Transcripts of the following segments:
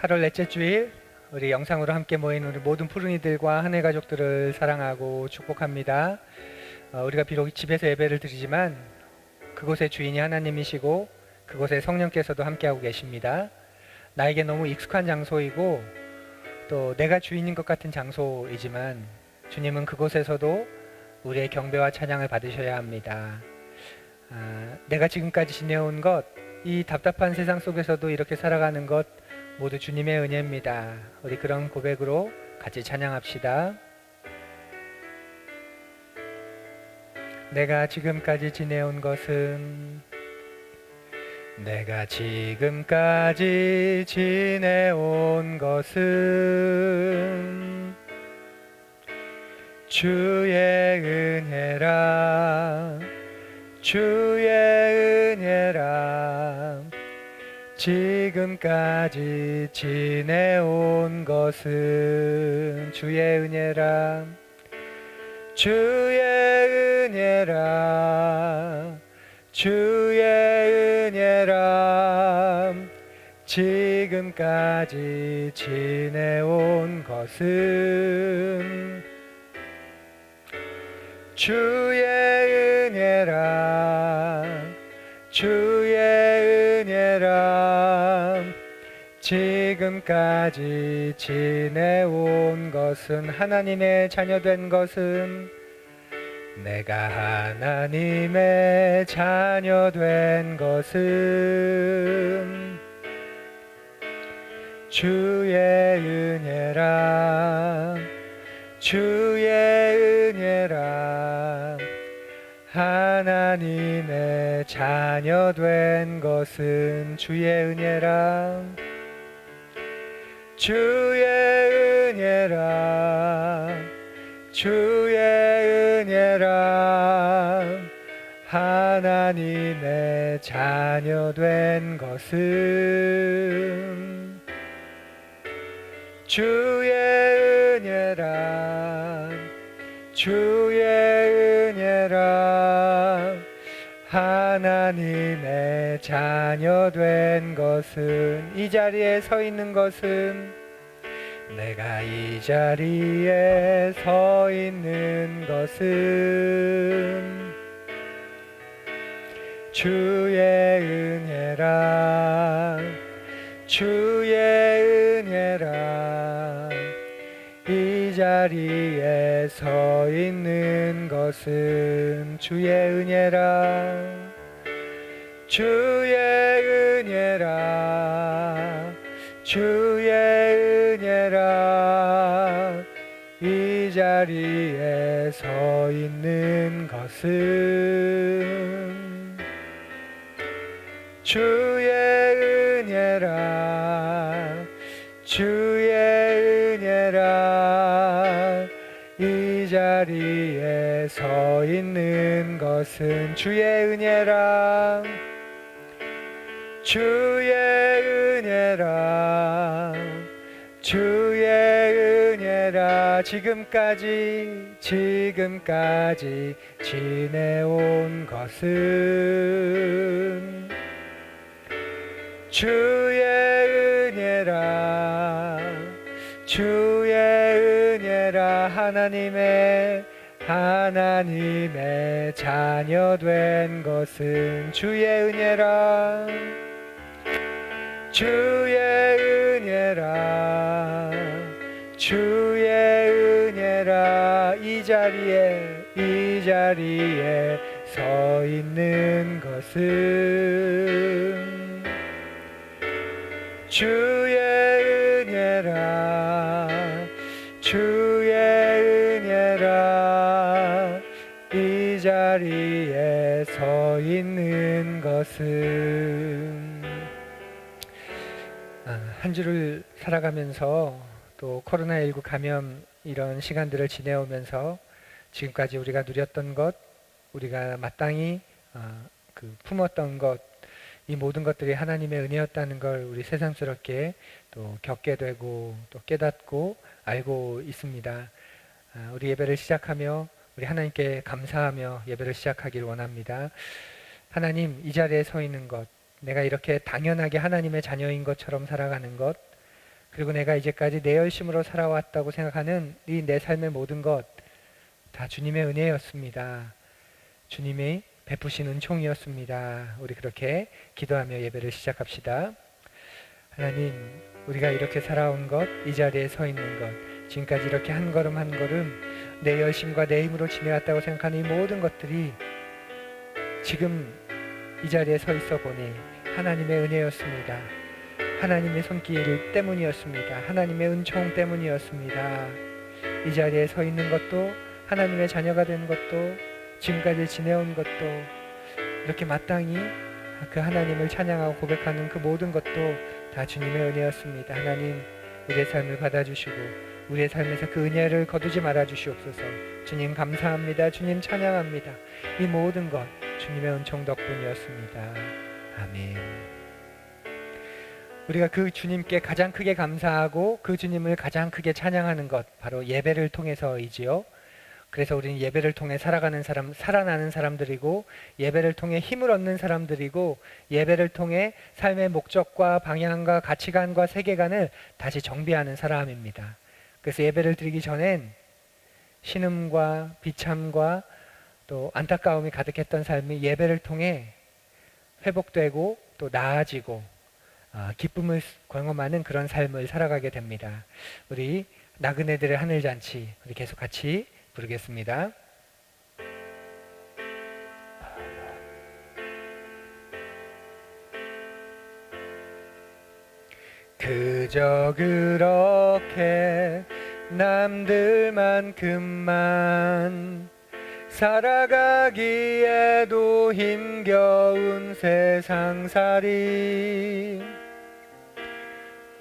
8월 넷째 주일 우리 영상으로 함께 모인 우리 모든 푸른이들과 한 해 가족들을 사랑하고 축복합니다. 우리가 비록 집에서 예배를 드리지만 그곳의 주인이 하나님이시고 그곳에 성령께서도 함께하고 계십니다. 나에게 너무 익숙한 장소이고 또 내가 주인인 것 같은 장소이지만 주님은 그곳에서도 우리의 경배와 찬양을 받으셔야 합니다. 내가 지금까지 지내온 것, 이 답답한 세상 속에서도 이렇게 살아가는 것 모두 주님의 은혜입니다. 우리 그런 고백으로 같이 찬양합시다. 내가 지금까지 지내온 것은 주의 은혜라 주의 은혜라 지금까지 지내온 것은 주의 은혜라 주의 은혜라 주의 은혜라 지금까지 지내온 것은 주의 은혜라 주의 은혜라 지금까지 지내온 것은 하나님의 자녀된 것은 내가 하나님의 자녀된 것은 주의 은혜라 주의 은혜라 하나님의 자녀된 것은 주의 은혜라 주의 은혜라 주의 은혜라 하나님의 자녀된 것은 주의 은혜라 주의 은혜라 하나님의 자녀된 것은 이 자리에 서 있는 것은 내가 이 자리에 서 있는 것은 주의 은혜라 주의 은혜라 이 자리에 서 있는 것은 주의 은혜라 주의 은혜라 주의 은혜라 이 자리에 서 있는 것은 주의 은혜라 주의 은혜라 이 자리에 서 있는 것은 주의 은혜라 주의 은혜라 주의 은혜라 지금까지 지내온 것은 주의 은혜라 주의 은혜라 하나님의 자녀된 것은 주의 은혜라 주의 은혜라 주의 은혜라 이 자리에 서 있는 것은 주의 은혜라 주의 은혜라 이 자리에 서 있는 것은 한 주를 살아가면서 또 코로나19 감염 이런 시간들을 지내오면서 지금까지 우리가 누렸던 것, 우리가 마땅히 품었던 것, 이 모든 것들이 하나님의 은혜였다는 걸 우리 새삼스럽게 또 겪게 되고 또 깨닫고 알고 있습니다. 우리 예배를 시작하며 우리 하나님께 감사하며 예배를 시작하기를 원합니다. 하나님, 이 자리에 서 있는 것, 내가 이렇게 당연하게 하나님의 자녀인 것처럼 살아가는 것, 그리고 내가 이제까지 내 열심으로 살아왔다고 생각하는 이 내 삶의 모든 것 다 주님의 은혜였습니다. 주님이 베푸신 은총이었습니다. 우리 그렇게 기도하며 예배를 시작합시다. 하나님, 우리가 이렇게 살아온 것, 이 자리에 서 있는 것, 지금까지 이렇게 한 걸음 한 걸음 내 열심과 내 힘으로 지내왔다고 생각하는 이 모든 것들이 지금 이 자리에 서 있어 보니 하나님의 은혜였습니다. 하나님의 손길 때문이었습니다. 하나님의 은총 때문이었습니다. 이 자리에 서 있는 것도, 하나님의 자녀가 된 것도, 지금까지 지내온 것도, 이렇게 마땅히 그 하나님을 찬양하고 고백하는 그 모든 것도 다 주님의 은혜였습니다. 하나님, 우리의 삶을 받아주시고 우리의 삶에서 그 은혜를 거두지 말아 주시옵소서. 주님 감사합니다. 주님 찬양합니다. 이 모든 것 주님의 은총 덕분이었습니다. 아멘. 우리가 그 주님께 가장 크게 감사하고 그 주님을 가장 크게 찬양하는 것, 바로 예배를 통해서이지요. 그래서 우리는 예배를 통해 살아가는 사람, 살아나는 사람들이고, 예배를 통해 힘을 얻는 사람들이고, 예배를 통해 삶의 목적과 방향과 가치관과 세계관을 다시 정비하는 사람입니다. 그래서 예배를 드리기 전엔 신음과 비참과 또 안타까움이 가득했던 삶이 예배를 통해 회복되고 또 나아지고 기쁨을 경험하는 그런 삶을 살아가게 됩니다. 우리 나그네들의 하늘잔치, 우리 계속 같이 부르겠습니다. 그저 그렇게 남들만큼만 살아가기에도 힘겨운 세상살이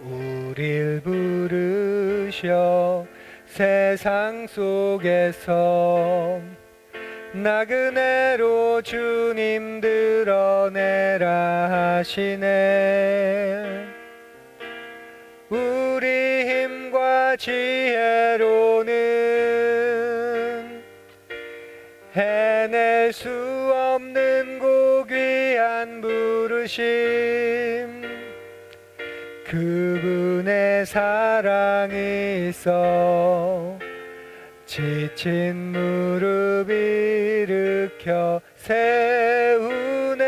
우릴 부르셔 세상 속에서 나그네로 주님 드러내라 하시네. 우리 힘과 지혜로는 해낼 수 없는 고귀한 부르심, 그분의 사랑이 있어 지친 무릎 일으켜 세우네.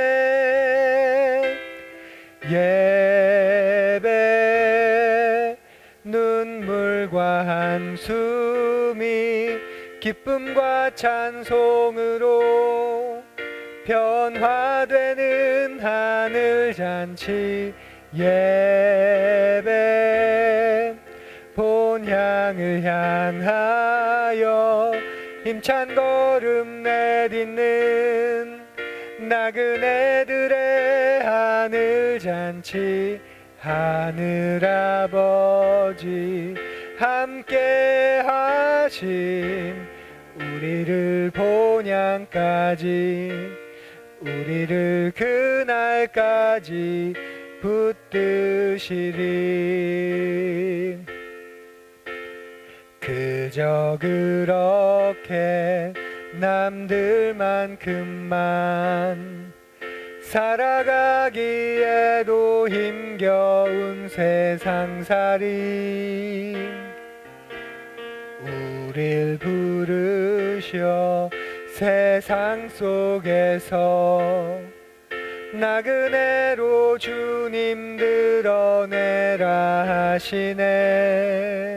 예배 눈물과 한숨이 기쁨과 찬송으로 변화되는 하늘잔치, 예배 본향을 향하여 힘찬 걸음 내딛는 나그네들의 하늘잔치, 하늘아버지 함께 하심 우리를 본향까지, 우리를 그날까지 붙드시리. 그저 그렇게 남들만큼만 살아가기에도 힘겨운 세상살이 우릴 부르셔 세상 속에서 나그네로 주님 드러내라 하시네.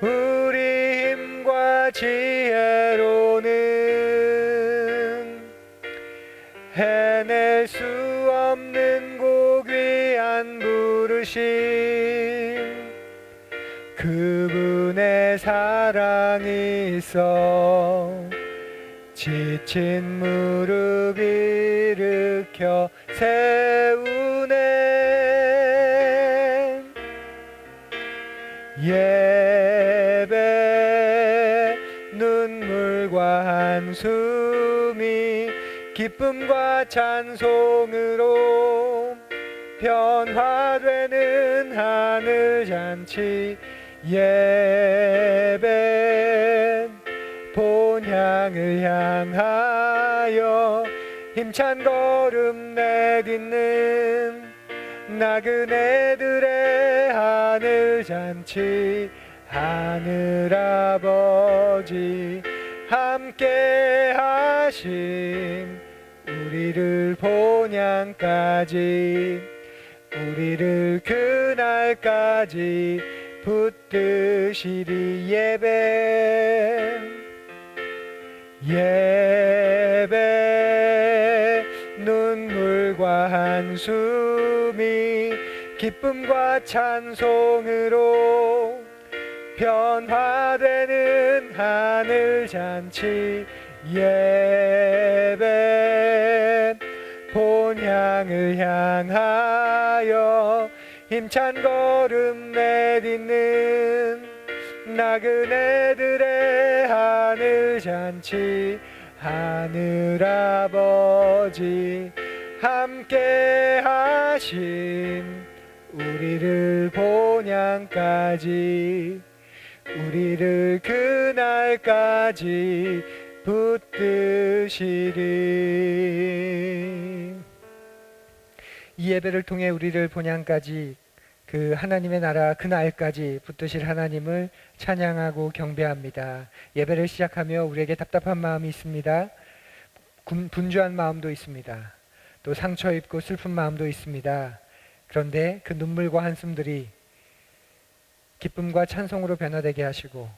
우리 힘과 지혜로는 해낼 수 없는 고귀한 부르심, 그분의 사랑이 있어 지친 무릎 일으켜 세우네. 예배 눈물과 한숨이 기쁨과 찬송으로 변화되는 하늘잔치, 예배 본향을 향하여 힘찬 걸음 내딛는 나그네들의 하늘잔치 하늘아버지 함께 하심 우리를 본향까지 우리를 그날까지 붙드시리 예배 눈물과 한숨이 기쁨과 찬송으로 변화되는 하늘잔치 예배 본향을 향하여 힘찬 걸음 내딛는 나그네들의 하늘잔치 하늘아버지 함께 하심 우리를 본향까지 우리를 그날까지 붙드시리. 이 예배를 통해 우리를 본향까지 그 하나님의 나라 그날까지 붙드실 하나님을 찬양하고 경배합니다. 예배를 시작하며 우리에게 답답한 마음이 있습니다. 분주한 마음도 있습니다. 또 상처 입고 슬픈 마음도 있습니다. 그런데 그 눈물과 한숨들이 기쁨과 찬송으로 변화되게 하시고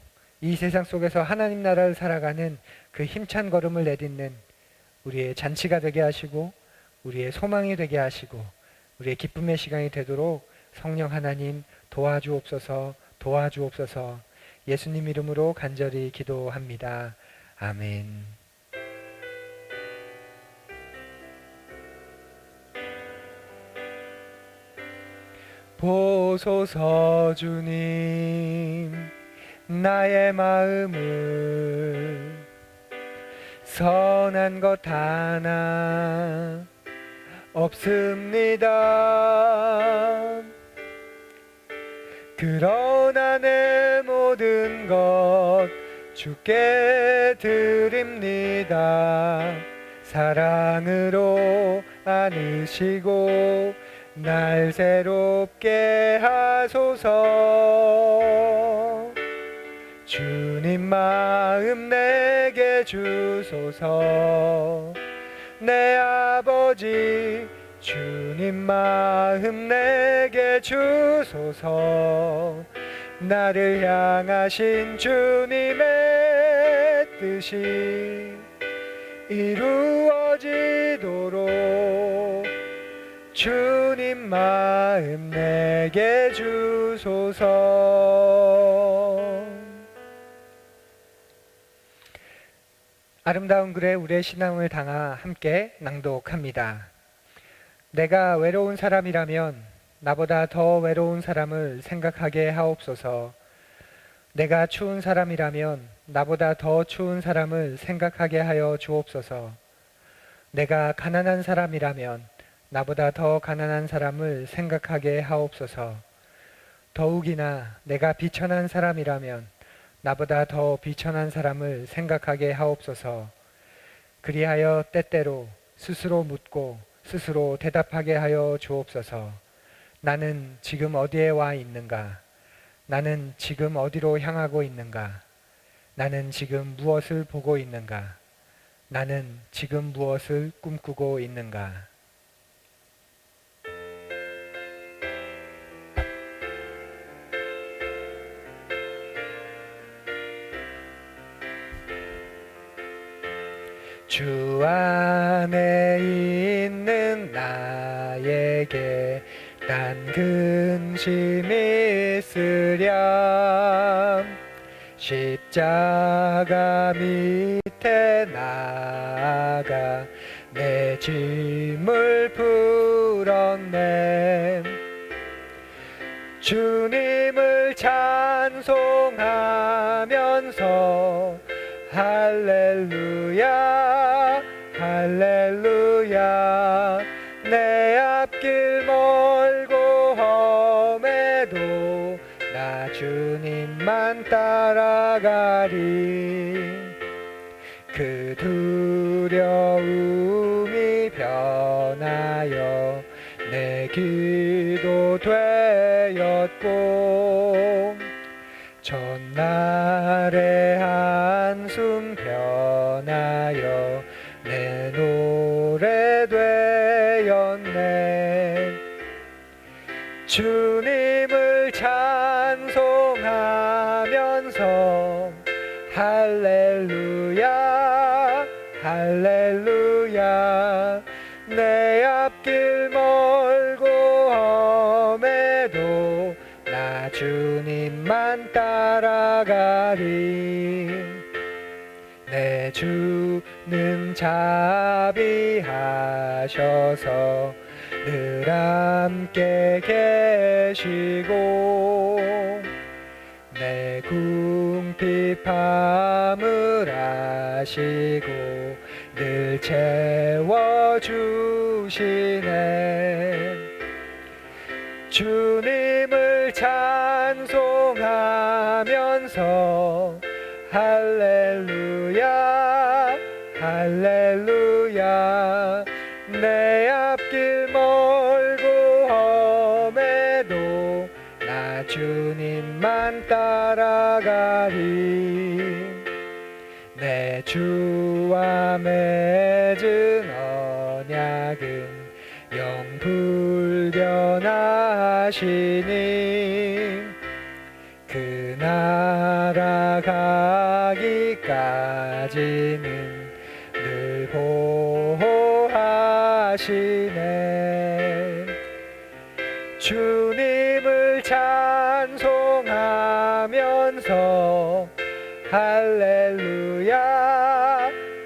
이 세상 속에서 하나님 나라를 살아가는 그 힘찬 걸음을 내딛는 우리의 잔치가 되게 하시고 우리의 소망이 되게 하시고 우리의 기쁨의 시간이 되도록 성령 하나님 도와주옵소서 도와주옵소서. 예수님 이름으로 간절히 기도합니다. 아멘. 보소서 주님 나의 마음을 선한 것 하나 없습니다. 그러나 내 모든 것 주께 드립니다. 사랑으로 안으시고 날 새롭게 하소서. 주님 마음 내게 주소서. 내 아버지 주님 마음 내게 주소서. 나를 향하신 주님의 뜻이 이루어지도록 주님 마음 내게 주소서. 아름다운 글에 우리의 신앙을 담아 함께 낭독합니다. 내가 외로운 사람이라면 나보다 더 외로운 사람을 생각하게 하옵소서. 내가 추운 사람이라면 나보다 더 추운 사람을 생각하게 하여 주옵소서. 내가 가난한 사람이라면 나보다 더 가난한 사람을 생각하게 하옵소서. 더욱이나 내가 비천한 사람이라면 나보다 더 비천한 사람을 생각하게 하옵소서. 그리하여 때때로 스스로 묻고 스스로 대답하게 하여 주옵소서. 나는 지금 어디에 와 있는가? 나는 지금 어디로 향하고 있는가? 나는 지금 무엇을 보고 있는가? 나는 지금 무엇을 꿈꾸고 있는가? 주 안에 있는 나에게 단 근심이 있으랴. 십자가 밑에 나아가 내 짐을 풀었네. 주님을 찬송하면서 할렐루야 할렐루야. 내 앞길 멀고 험해도 나 주님만 따라가리. 그 두려움이 변하여 내 내 기도 되었고 전날의 한숨 변하여 내 노래 되었네. 주님을 찬송하면서 할렐루야 할렐루야 내 앞길 멀고 험해도 나 주님만 따라가리. 내 주는 자비하셔서 늘 함께 계시고 내 궁핍함을 아시고 늘 채워주시네. 주님을 찬송하면서 할렐루야 할렐루야 내 앞길 멀고 험해도 나 주님만 따라가리. 내 주와 맺은 언약은 영불변하시니 그 나라 가기까지는 늘 보호하시네. 주님을 찬송하면서 할렐루야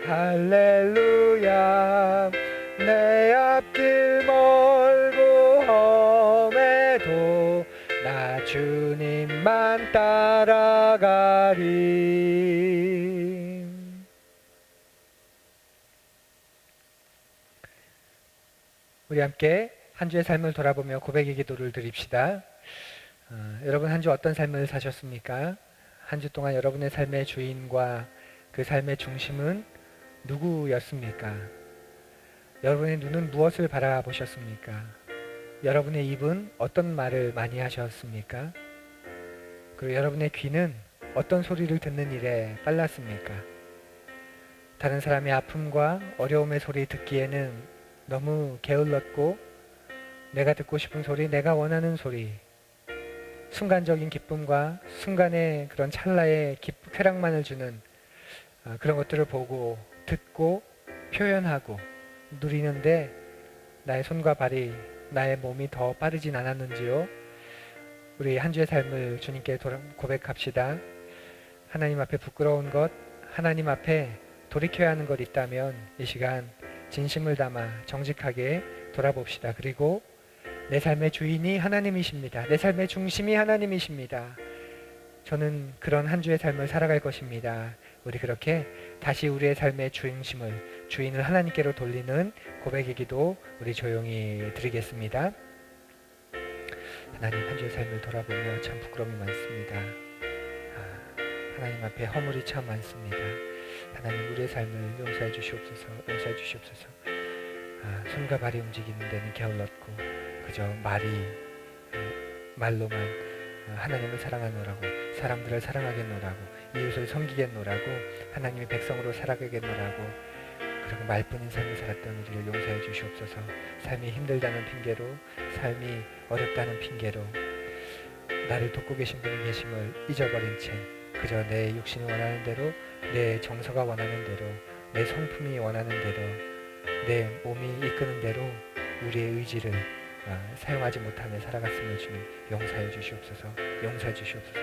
할렐루야 내 앞길 멀고 험해도 나 주님만 따라가리. 우리 함께 한 주의 삶을 돌아보며 고백의 기도를 드립시다. 여러분 한 주 어떤 삶을 사셨습니까? 한 주 동안 여러분의 삶의 주인과 그 삶의 중심은 누구였습니까? 여러분의 눈은 무엇을 바라보셨습니까? 여러분의 입은 어떤 말을 많이 하셨습니까? 그리고 여러분의 귀는 어떤 소리를 듣는 일에 빨랐습니까? 다른 사람의 아픔과 어려움의 소리 듣기에는 너무 게을렀고 내가 듣고 싶은 소리, 내가 원하는 소리, 순간적인 기쁨과 순간의 그런 찰나의 쾌락만을 주는 그런 것들을 보고 듣고 표현하고 누리는데 나의 손과 발이 나의 몸이 더 빠르진 않았는지요? 우리 한 주의 삶을 주님께 고백합시다. 하나님 앞에 부끄러운 것, 하나님 앞에 돌이켜야 하는 것 있다면 이 시간 진심을 담아 정직하게 돌아봅시다. 그리고 내 삶의 주인이 하나님이십니다. 내 삶의 중심이 하나님이십니다. 저는 그런 한 주의 삶을 살아갈 것입니다. 우리 그렇게 다시 우리의 삶의 중심을, 주인을 하나님께로 돌리는 고백의 기도 우리 조용히 드리겠습니다. 하나님, 한 주의 삶을 돌아보며 참 부끄러움이 많습니다. 하나님 앞에 허물이 참 많습니다. 하나님, 우리의 삶을 용서해 주시옵소서. 용서해 주시옵소서. 손과 발이 움직이는 데는 게을렀고 그저 말로만 하나님을 사랑하노라고, 사람들을 사랑하겠노라고, 이웃을 섬기겠노라고, 하나님의 백성으로 살아가겠노라고, 그리고 말뿐인 삶을 살았던 우리를 용서해 주시옵소서. 삶이 힘들다는 핑계로, 삶이 어렵다는 핑계로 나를 돕고 계신 분이 계심을 잊어버린 채 그저 내 육신이 원하는 대로, 내 정서가 원하는 대로, 내 성품이 원하는 대로, 내 몸이 이끄는 대로 우리의 의지를 사용하지 못하며 살아갔음을 주님 용서해 주시옵소서. 용서해 주시옵소서.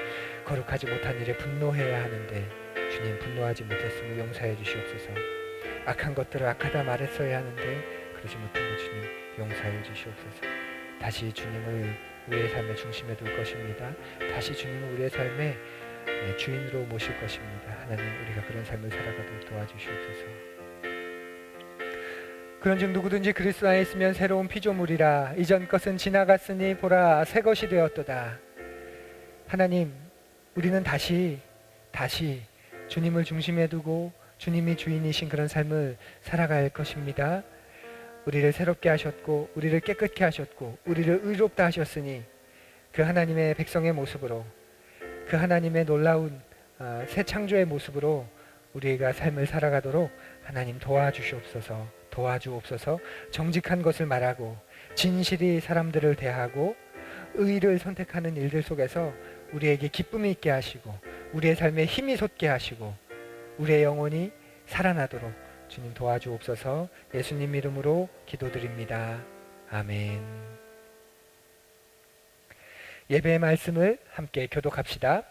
거룩하지 못한 일에 분노해야 하는데 주님 분노하지 못했음을 용서해 주시옵소서. 악한 것들을 악하다 말했어야 하는데 그러지 못한 것 주님 용서해 주시옵소서. 다시 주님을 우리의 삶의 중심에 둘 것입니다. 다시 주님을 우리의 삶의 주인으로 모실 것입니다. 하나님, 우리가 그런 삶을 살아가도록 도와주시옵소서. 그런즉 누구든지 그리스도 안에 있으면 새로운 피조물이라. 이전 것은 지나갔으니 보라 새 것이 되었도다. 하나님, 우리는 다시 주님을 중심에 두고 주님이 주인이신 그런 삶을 살아갈 것입니다. 우리를 새롭게 하셨고 우리를 깨끗게 하셨고 우리를 의롭다 하셨으니 그 하나님의 백성의 모습으로 그 하나님의 놀라운 새 창조의 모습으로 우리가 삶을 살아가도록 하나님 도와주옵소서. 정직한 것을 말하고 진실이 사람들을 대하고 의를 선택하는 일들 속에서 우리에게 기쁨이 있게 하시고 우리의 삶에 힘이 솟게 하시고 우리의 영혼이 살아나도록 주님 도와주옵소서. 예수님 이름으로 기도드립니다. 아멘. 예배의 말씀을 함께 교독합시다.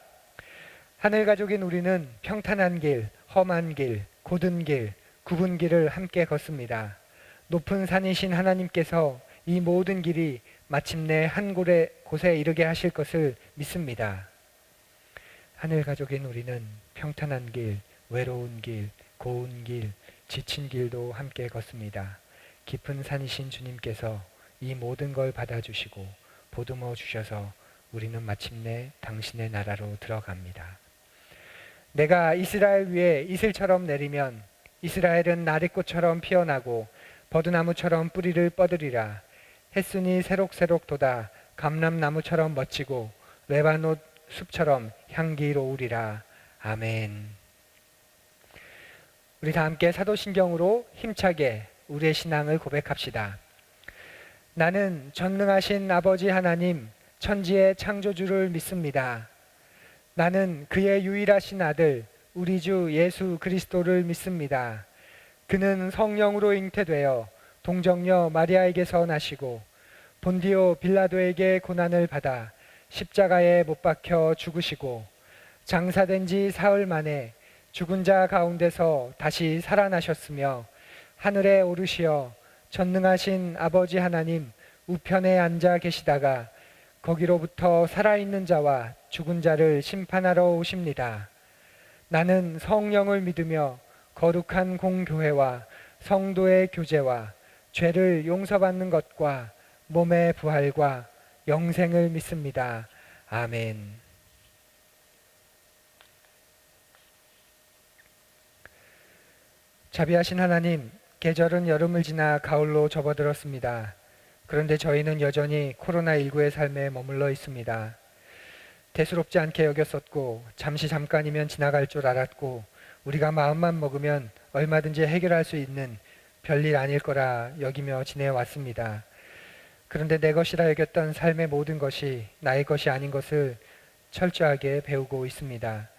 하늘 가족인 우리는 평탄한 길, 험한 길, 곧은 길, 굽은 길을 함께 걷습니다. 높은 산이신 하나님께서 이 모든 길이 마침내 한 곳에 이르게 하실 것을 믿습니다. 하늘 가족인 우리는 평탄한 길, 외로운 길, 고운 길, 지친 길도 함께 걷습니다. 깊은 산이신 주님께서 이 모든 걸 받아주시고 보듬어 주셔서 우리는 마침내 당신의 나라로 들어갑니다. 내가 이스라엘 위에 이슬처럼 내리면 이스라엘은 나리꽃처럼 피어나고 버드나무처럼 뿌리를 뻗으리라. 햇순이 새록새록 돋아 감람나무처럼 멋지고 레바논 숲처럼 향기로우리라. 아멘. 우리 다 함께 사도신경으로 힘차게 우리의 신앙을 고백합시다. 나는 전능하신 아버지 하나님 천지의 창조주를 믿습니다. 나는 그의 유일하신 아들 우리 주 예수 그리스도를 믿습니다. 그는 성령으로 잉태되어 동정녀 마리아에게서 나시고 본디오 빌라도에게 고난을 받아 십자가에 못 박혀 죽으시고 장사된 지 사흘 만에 죽은 자 가운데서 다시 살아나셨으며 하늘에 오르시어 전능하신 아버지 하나님 우편에 앉아 계시다가 거기로부터 살아있는 자와 죽은 자를 심판하러 오십니다. 나는 성령을 믿으며 거룩한 공교회와 성도의 교제와 죄를 용서받는 것과 몸의 부활과 영생을 믿습니다. 아멘. 자비하신 하나님, 계절은 여름을 지나 가을로 접어들었습니다. 그런데 저희는 여전히 코로나19의 삶에 머물러 있습니다. 대수롭지 않게 여겼었고 잠깐이면 지나갈 줄 알았고 우리가 마음만 먹으면 얼마든지 해결할 수 있는 별일 아닐 거라 여기며 지내왔습니다. 그런데 내 것이라 여겼던 삶의 모든 것이 나의 것이 아닌 것을 철저하게 배우고 있습니다.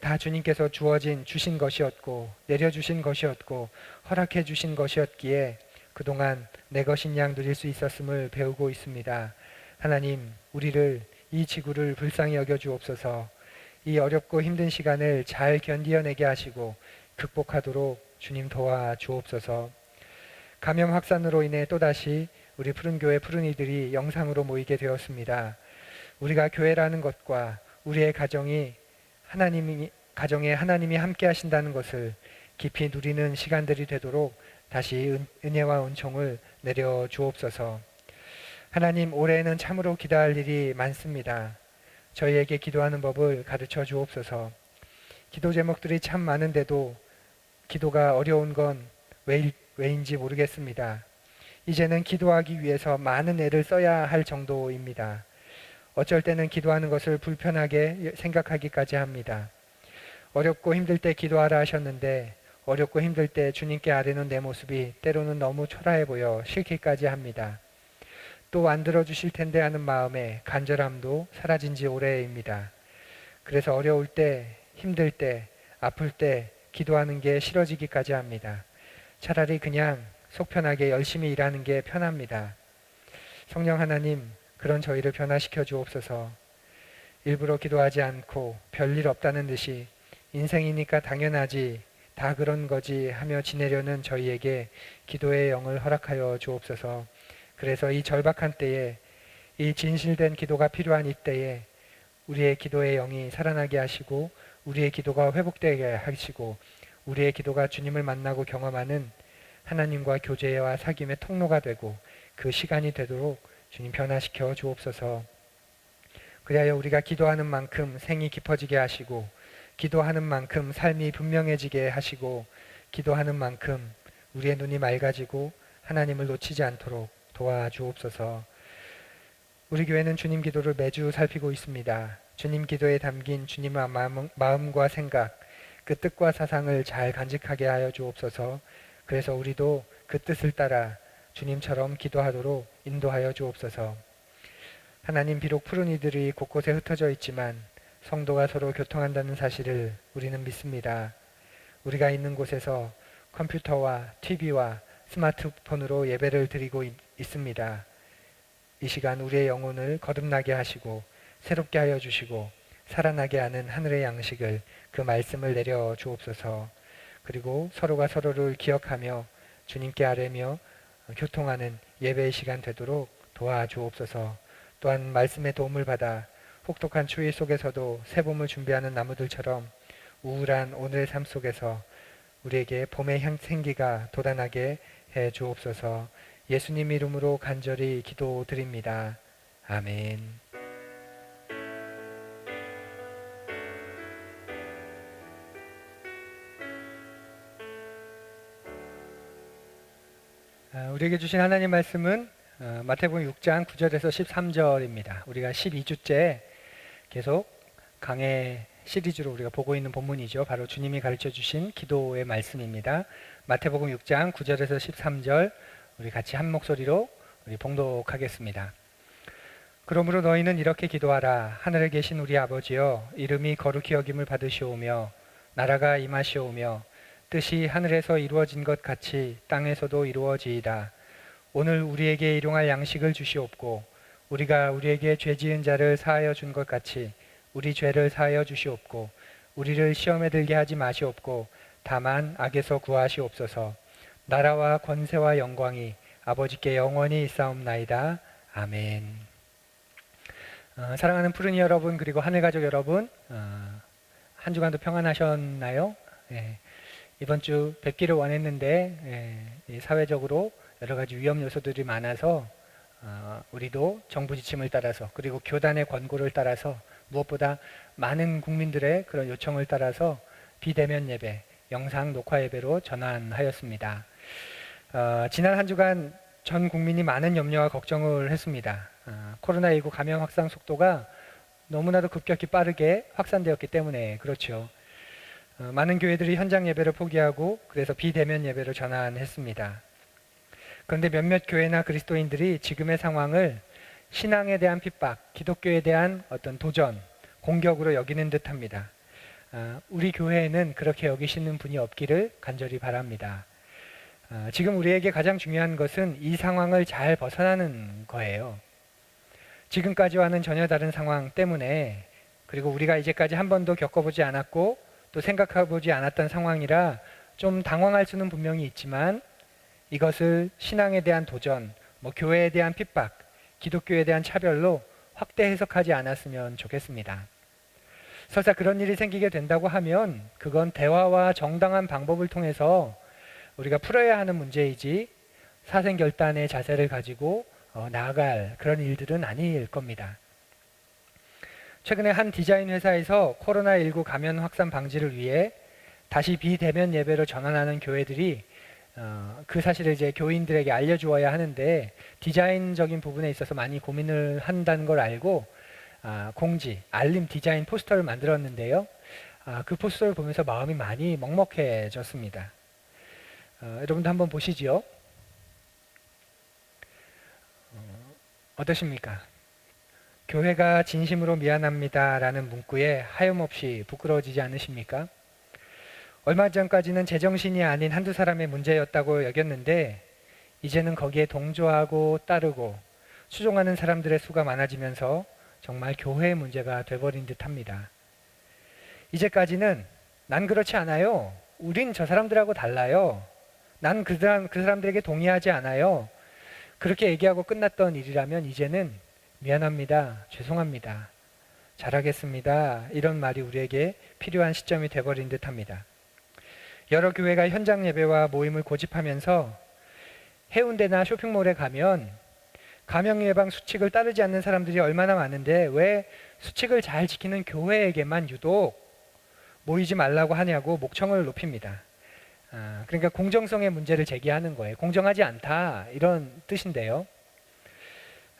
다 주님께서 주신 것이었고 내려주신 것이었고 허락해 주신 것이었기에 그동안 내 것인 양 누릴 수 있었음을 배우고 있습니다. 하나님, 우리를 이 지구를 불쌍히 여겨주옵소서. 이 어렵고 힘든 시간을 잘 견디어내게 하시고 극복하도록 주님 도와주옵소서. 감염 확산으로 인해 또다시 우리 푸른교회 푸른이들이 영상으로 모이게 되었습니다. 우리가 교회라는 것과 우리의 가정에 하나님이 함께 하신다는 것을 깊이 누리는 시간들이 되도록 다시 은혜와 은총을 내려 주옵소서. 하나님, 올해는 참으로 기도할 일이 많습니다. 저희에게 기도하는 법을 가르쳐 주옵소서. 기도 제목들이 참 많은데도 기도가 어려운 건 왜인지 모르겠습니다. 이제는 기도하기 위해서 많은 애를 써야 할 정도입니다. 어쩔 때는 기도하는 것을 불편하게 생각하기까지 합니다. 어렵고 힘들 때 기도하라 하셨는데 어렵고 힘들 때 주님께 아뢰는 내 모습이 때로는 너무 초라해 보여 싫기까지 합니다. 또 안 들어주실 텐데 하는 마음에 간절함도 사라진 지 오래입니다. 그래서 어려울 때, 힘들 때, 아플 때 기도하는 게 싫어지기까지 합니다. 차라리 그냥 속 편하게 열심히 일하는 게 편합니다. 성령 하나님, 그런 저희를 변화시켜 주옵소서. 일부러 기도하지 않고 별일 없다는 듯이 인생이니까 당연하지, 다 그런 거지 하며 지내려는 저희에게 기도의 영을 허락하여 주옵소서. 그래서 이 절박한 때에, 이 진실된 기도가 필요한 이때에 우리의 기도의 영이 살아나게 하시고 우리의 기도가 회복되게 하시고 우리의 기도가 주님을 만나고 경험하는 하나님과 교제와 사귐의 통로가 되고 그 시간이 되도록 주님 변화시켜 주옵소서. 그리하여 우리가 기도하는 만큼 생이 깊어지게 하시고 기도하는 만큼 삶이 분명해지게 하시고 기도하는 만큼 우리의 눈이 맑아지고 하나님을 놓치지 않도록 도와주옵소서. 우리 교회는 주님 기도를 매주 살피고 있습니다. 주님 기도에 담긴 주님의 마음과 생각, 그 뜻과 사상을 잘 간직하게 하여 주옵소서. 그래서 우리도 그 뜻을 따라 주님처럼 기도하도록 인도하여 주옵소서. 하나님, 비록 푸른 이들이 곳곳에 흩어져 있지만 성도가 서로 교통한다는 사실을 우리는 믿습니다. 우리가 있는 곳에서 컴퓨터와 TV와 스마트폰으로 예배를 드리고 있습니다. 이 시간 우리의 영혼을 거듭나게 하시고 새롭게 하여 주시고 살아나게 하는 하늘의 양식을, 그 말씀을 내려 주옵소서. 그리고 서로가 서로를 기억하며 주님께 아뢰며 교통하는 예배의 시간 되도록 도와주옵소서. 또한 말씀의 도움을 받아 혹독한 추위 속에서도 새 봄을 준비하는 나무들처럼 우울한 오늘의 삶 속에서 우리에게 봄의 생기가 돋아나게 해 주옵소서. 예수님 이름으로 간절히 기도드립니다. 아멘. 우리에게 주신 하나님 말씀은 마태복음 6장 9절에서 13절입니다. 우리가 12주째 계속 강해 시리즈로 우리가 보고 있는 본문이죠. 바로 주님이 가르쳐 주신 기도의 말씀입니다. 마태복음 6장 9절에서 13절 우리 같이 한 목소리로 우리 봉독하겠습니다. 그러므로 너희는 이렇게 기도하라. 하늘에 계신 우리 아버지여, 이름이 거룩히 여김을 받으시오며 나라가 임하시오며 뜻이 하늘에서 이루어진 것 같이 땅에서도 이루어지이다. 오늘 우리에게 일용할 양식을 주시옵고 우리가 우리에게 죄 지은 자를 사하여 준 것 같이 우리 죄를 사하여 주시옵고 우리를 시험에 들게 하지 마시옵고 다만 악에서 구하시옵소서. 나라와 권세와 영광이 아버지께 영원히 있사옵나이다. 아멘. 사랑하는 푸른이 여러분, 그리고 하늘가족 여러분, 한 주간도 평안하셨나요? 이번 주 뵙기를 원했는데 사회적으로 여러 가지 위험 요소들이 많아서 우리도 정부 지침을 따라서, 그리고 교단의 권고를 따라서, 무엇보다 많은 국민들의 그런 요청을 따라서 비대면 예배, 영상 녹화 예배로 전환하였습니다. 지난 한 주간 전 국민이 많은 염려와 걱정을 했습니다. 코로나19 감염 확산 속도가 너무나도 급격히 빠르게 확산되었기 때문에 그렇죠. 많은 교회들이 현장 예배를 포기하고 그래서 비대면 예배로 전환했습니다. 그런데 몇몇 교회나 그리스도인들이 지금의 상황을 신앙에 대한 핍박, 기독교에 대한 어떤 도전, 공격으로 여기는 듯합니다. 우리 교회에는 그렇게 여기시는 분이 없기를 간절히 바랍니다. 지금 우리에게 가장 중요한 것은 이 상황을 잘 벗어나는 거예요. 지금까지와는 전혀 다른 상황 때문에, 그리고 우리가 이제까지 한 번도 겪어보지 않았고 또 생각해보지 않았던 상황이라 좀 당황할 수는 분명히 있지만, 이것을 신앙에 대한 도전, 교회에 대한 핍박, 기독교에 대한 차별로 확대 해석하지 않았으면 좋겠습니다. 설사 그런 일이 생기게 된다고 하면 그건 대화와 정당한 방법을 통해서 우리가 풀어야 하는 문제이지 사생결단의 자세를 가지고 나아갈 그런 일들은 아닐 겁니다. 최근에 한 디자인 회사에서 코로나19 감염 확산 방지를 위해 다시 비대면 예배로 전환하는 교회들이 그 사실을 이제 교인들에게 알려주어야 하는데 디자인적인 부분에 있어서 많이 고민을 한다는 걸 알고 공지, 알림 디자인 포스터를 만들었는데요. 그 포스터를 보면서 마음이 많이 먹먹해졌습니다. 여러분도 한번 보시지요. 어떠십니까? 교회가 진심으로 미안합니다 라는 문구에 하염없이 부끄러워지지 않으십니까? 얼마 전까지는 제정신이 아닌 한두 사람의 문제였다고 여겼는데 이제는 거기에 동조하고 따르고 추종하는 사람들의 수가 많아지면서 정말 교회의 문제가 돼버린 듯합니다. 이제까지는 난 그렇지 않아요. 우린 저 사람들하고 달라요. 난 그 사람들에게 동의하지 않아요. 그렇게 얘기하고 끝났던 일이라면 이제는 미안합니다. 죄송합니다. 잘하겠습니다. 이런 말이 우리에게 필요한 시점이 돼버린 듯합니다. 여러 교회가 현장 예배와 모임을 고집하면서 해운대나 쇼핑몰에 가면 감염 예방 수칙을 따르지 않는 사람들이 얼마나 많은데 왜 수칙을 잘 지키는 교회에게만 유독 모이지 말라고 하냐고 목청을 높입니다. 그러니까 공정성의 문제를 제기하는 거예요. 공정하지 않다 이런 뜻인데요.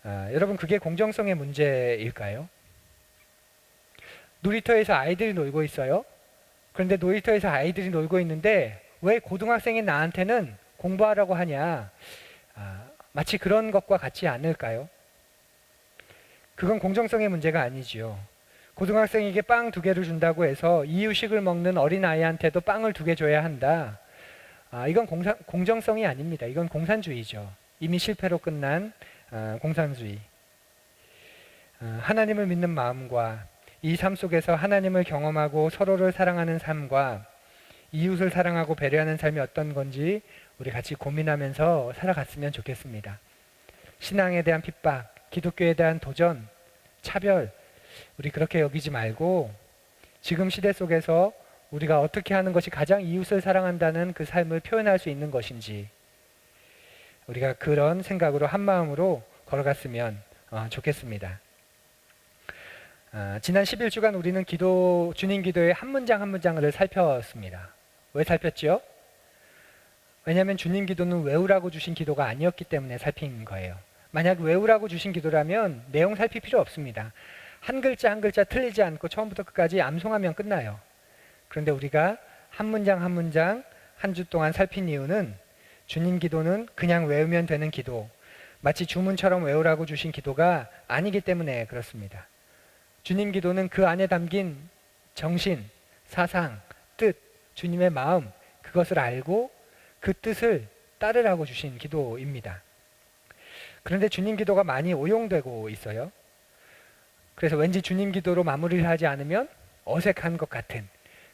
여러분 그게 공정성의 문제일까요? 놀이터에서 아이들이 놀고 있어요. 그런데 놀이터에서 아이들이 놀고 있는데 왜 고등학생인 나한테는 공부하라고 하냐? 마치 그런 것과 같지 않을까요? 그건 공정성의 문제가 아니지요. 고등학생에게 빵 2개를 준다고 해서 이유식을 먹는 어린아이한테도 빵을 2개 줘야 한다. 이건 공정성이 아닙니다. 이건 공산주의죠. 이미 실패로 끝난 공산주의. 하나님을 믿는 마음과 이 삶 속에서 하나님을 경험하고 서로를 사랑하는 삶과 이웃을 사랑하고 배려하는 삶이 어떤 건지 우리 같이 고민하면서 살아갔으면 좋겠습니다. 신앙에 대한 핍박, 기독교에 대한 도전, 차별, 우리 그렇게 여기지 말고 지금 시대 속에서 우리가 어떻게 하는 것이 가장 이웃을 사랑한다는 그 삶을 표현할 수 있는 것인지 우리가 그런 생각으로 한 마음으로 걸어갔으면 좋겠습니다. 지난 11주간 우리는 주님 기도의 한 문장 한 문장을 살폈습니다. 왜 살폈죠? 왜냐하면 주님 기도는 외우라고 주신 기도가 아니었기 때문에 살핀 거예요. 만약 외우라고 주신 기도라면 내용 살필 필요 없습니다. 한 글자 한 글자 틀리지 않고 처음부터 끝까지 암송하면 끝나요. 그런데 우리가 한 문장 한 문장 한 주 동안 살핀 이유는 주님 기도는 그냥 외우면 되는 기도, 마치 주문처럼 외우라고 주신 기도가 아니기 때문에 그렇습니다. 주님 기도는 그 안에 담긴 정신, 사상, 뜻, 주님의 마음, 그것을 알고 그 뜻을 따르라고 주신 기도입니다. 그런데 주님 기도가 많이 오용되고 있어요. 그래서 왠지 주님 기도로 마무리를 하지 않으면 어색한 것 같은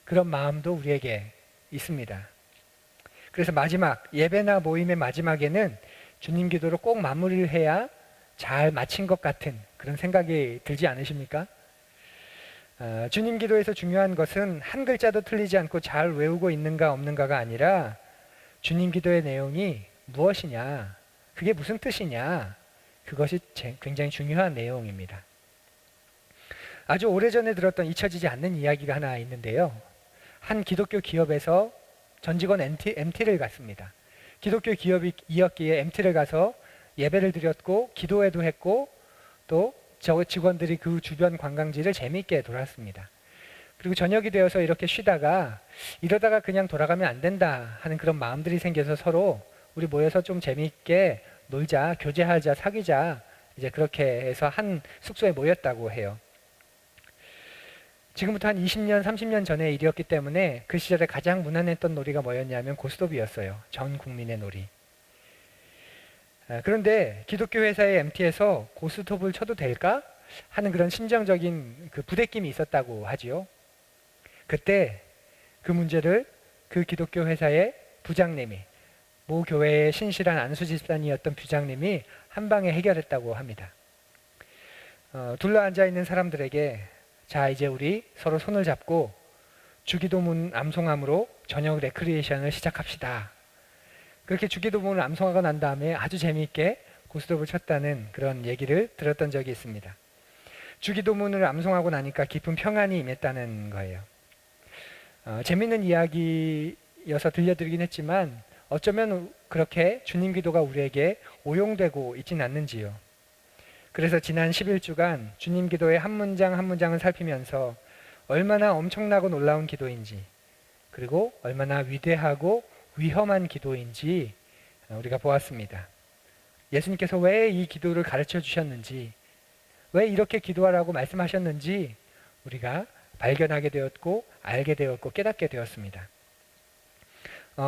그런 마음도 우리에게 있습니다. 그래서 마지막 예배나 모임의 마지막에는 주님 기도로 꼭 마무리를 해야 잘 마친 것 같은 그런 생각이 들지 않으십니까? 주님 기도에서 중요한 것은 한 글자도 틀리지 않고 잘 외우고 있는가 없는가가 아니라 주님 기도의 내용이 무엇이냐, 그게 무슨 뜻이냐, 그것이 굉장히 중요한 내용입니다. 아주 오래전에 들었던 잊혀지지 않는 이야기가 하나 있는데요. 한 기독교 기업에서 전 직원 MT를 갔습니다. 기독교 기업이었기에 MT를 가서 예배를 드렸고 기도회도 했고 또 저 직원들이 그 주변 관광지를 재미있게 돌았습니다. 그리고 저녁이 되어서 이렇게 쉬다가 이러다가 그냥 돌아가면 안 된다 하는 그런 마음들이 생겨서 서로 우리 모여서 좀 재미있게 놀자, 교제하자, 사귀자, 이제 그렇게 해서 한 숙소에 모였다고 해요. 지금부터 한 20년, 30년 전의 일이었기 때문에 그 시절에 가장 무난했던 놀이가 뭐였냐면 고스톱이었어요. 전 국민의 놀이. 그런데 기독교 회사의 MT에서 고스톱을 쳐도 될까? 하는 그런 심정적인 그 부대낌이 있었다고 하지요. 그때 그 문제를 그 기독교 회사의 부장님이, 모 교회의 신실한 안수 집사님이었던 부장님이 한 방에 해결했다고 합니다. 둘러앉아 있는 사람들에게 자 이제 우리 서로 손을 잡고 주기도문 암송함으로 저녁 레크리에이션을 시작합시다. 그렇게 주기도문을 암송하고 난 다음에 아주 재미있게 고스톱을 쳤다는 그런 얘기를 들었던 적이 있습니다. 주기도문을 암송하고 나니까 깊은 평안이 임했다는 거예요. 재미있는 이야기여서 들려드리긴 했지만 어쩌면 그렇게 주님 기도가 우리에게 오용되고 있진 않는지요. 그래서 지난 11주간 주님 기도의 한 문장 한 문장을 살피면서 얼마나 엄청나고 놀라운 기도인지 그리고 얼마나 위대하고 위험한 기도인지 우리가 보았습니다. 예수님께서 왜 이 기도를 가르쳐 주셨는지, 왜 이렇게 기도하라고 말씀하셨는지 우리가 발견하게 되었고 알게 되었고 깨닫게 되었습니다.